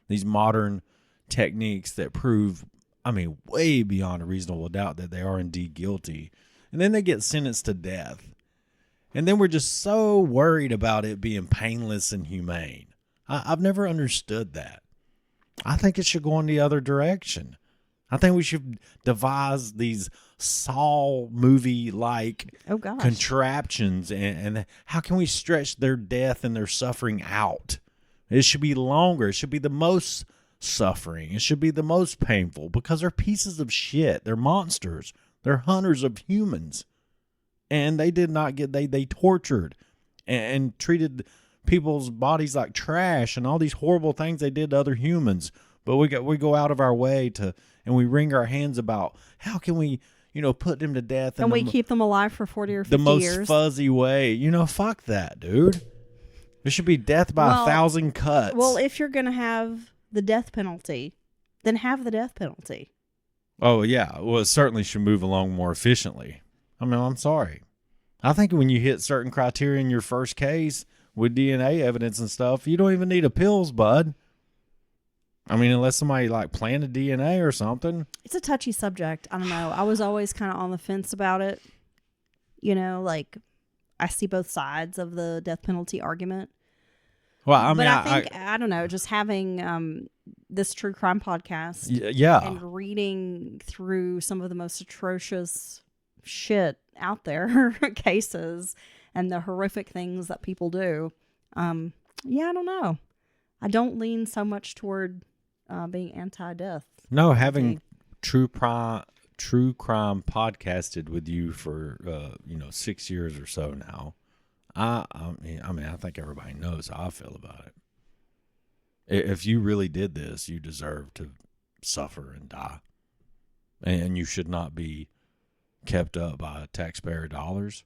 these modern techniques that prove, way beyond a reasonable doubt that they are indeed guilty. And then they get sentenced to death. And then we're just so worried about it being painless and humane. I've never understood that. I think it should go in the other direction. I think we should devise these Saw movie-like contraptions and how can we stretch their death and their suffering out? It should be longer. It should be the most suffering. It should be the most painful because they're pieces of shit. They're monsters. They're hunters of humans. And they did not get, they tortured and treated people's bodies like trash and all these horrible things they did to other humans. But we go out of our way and we wring our hands about how can we, put them to death. And we keep them alive for 40 or 50 years. The most years. Fuzzy way. Fuck that, dude. There should be death by 1,000 cuts. Well, if you're going to have the death penalty, then have the death penalty. Oh, yeah. Well, it certainly should move along more efficiently. I'm sorry. I think when you hit certain criteria in your first case with DNA evidence and stuff, you don't even need appeals, bud. Unless somebody planted DNA or something. It's a touchy subject. I don't know. I was always kind of on the fence about it. I see both sides of the death penalty argument. Well, I don't know, just having this true crime podcast. Yeah. And reading through some of the most atrocious shit out there, cases, and the horrific things that people do. I don't know. I don't lean so much toward being anti-death. No, having true crime podcasted with you for 6 years or so now. I think everybody knows how I feel about it. If you really did this, you deserve to suffer and die, and you should not be kept up by taxpayer dollars,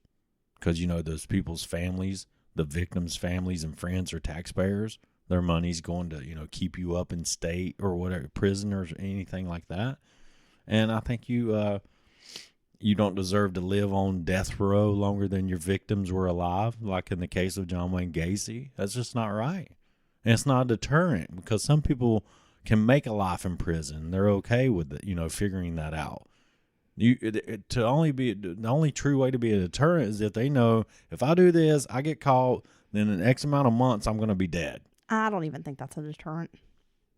because those people's families, the victims' families and friends, are taxpayers. their money's going to, keep you up in state or whatever, prison or anything like that. And I think you don't deserve to live on death row longer than your victims were alive, like in the case of John Wayne Gacy. That's just not right. And it's not a deterrent, because some people can make a life in prison. They're okay with it, figuring that out. The only true way to be a deterrent is if they know, if I do this, I get caught, then in X amount of months, I'm going to be dead. I don't even think that's a deterrent.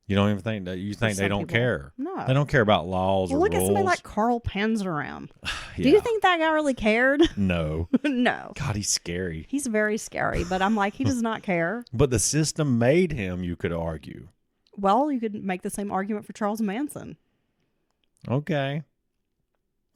You don't even think that? You think they don't care? No. They don't care about laws or rules. Look at somebody like Carl Panzeram. Yeah. Do you think that guy really cared? No. No. God, he's scary. He's very scary, but I'm like, he does not care. But the system made him, you could argue. Well, you could make the same argument for Charles Manson. Okay.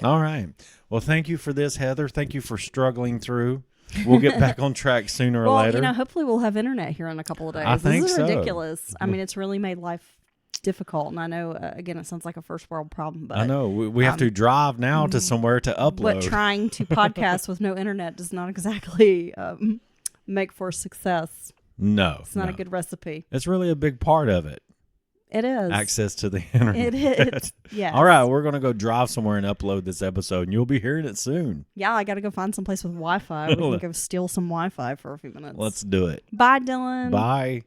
All right. Well, thank you for this, Heather. Thank you for struggling through. We'll get back on track sooner or later. Hopefully we'll have internet here in a couple of days. I think this is so. ridiculous. I mean, it's really made life difficult. And I know, again, it sounds like a first world problem. But I know. We have to drive now to somewhere to upload. But trying to podcast with no internet does not exactly make for success. No. It's not a good recipe. It's really a big part of it. It is. Access to the internet. It is. Yes. All right. We're going to go drive somewhere and upload this episode, and you'll be hearing it soon. Yeah, I got to go find some place with Wi-Fi. We can go steal some Wi-Fi for a few minutes. Let's do it. Bye, Dylan. Bye.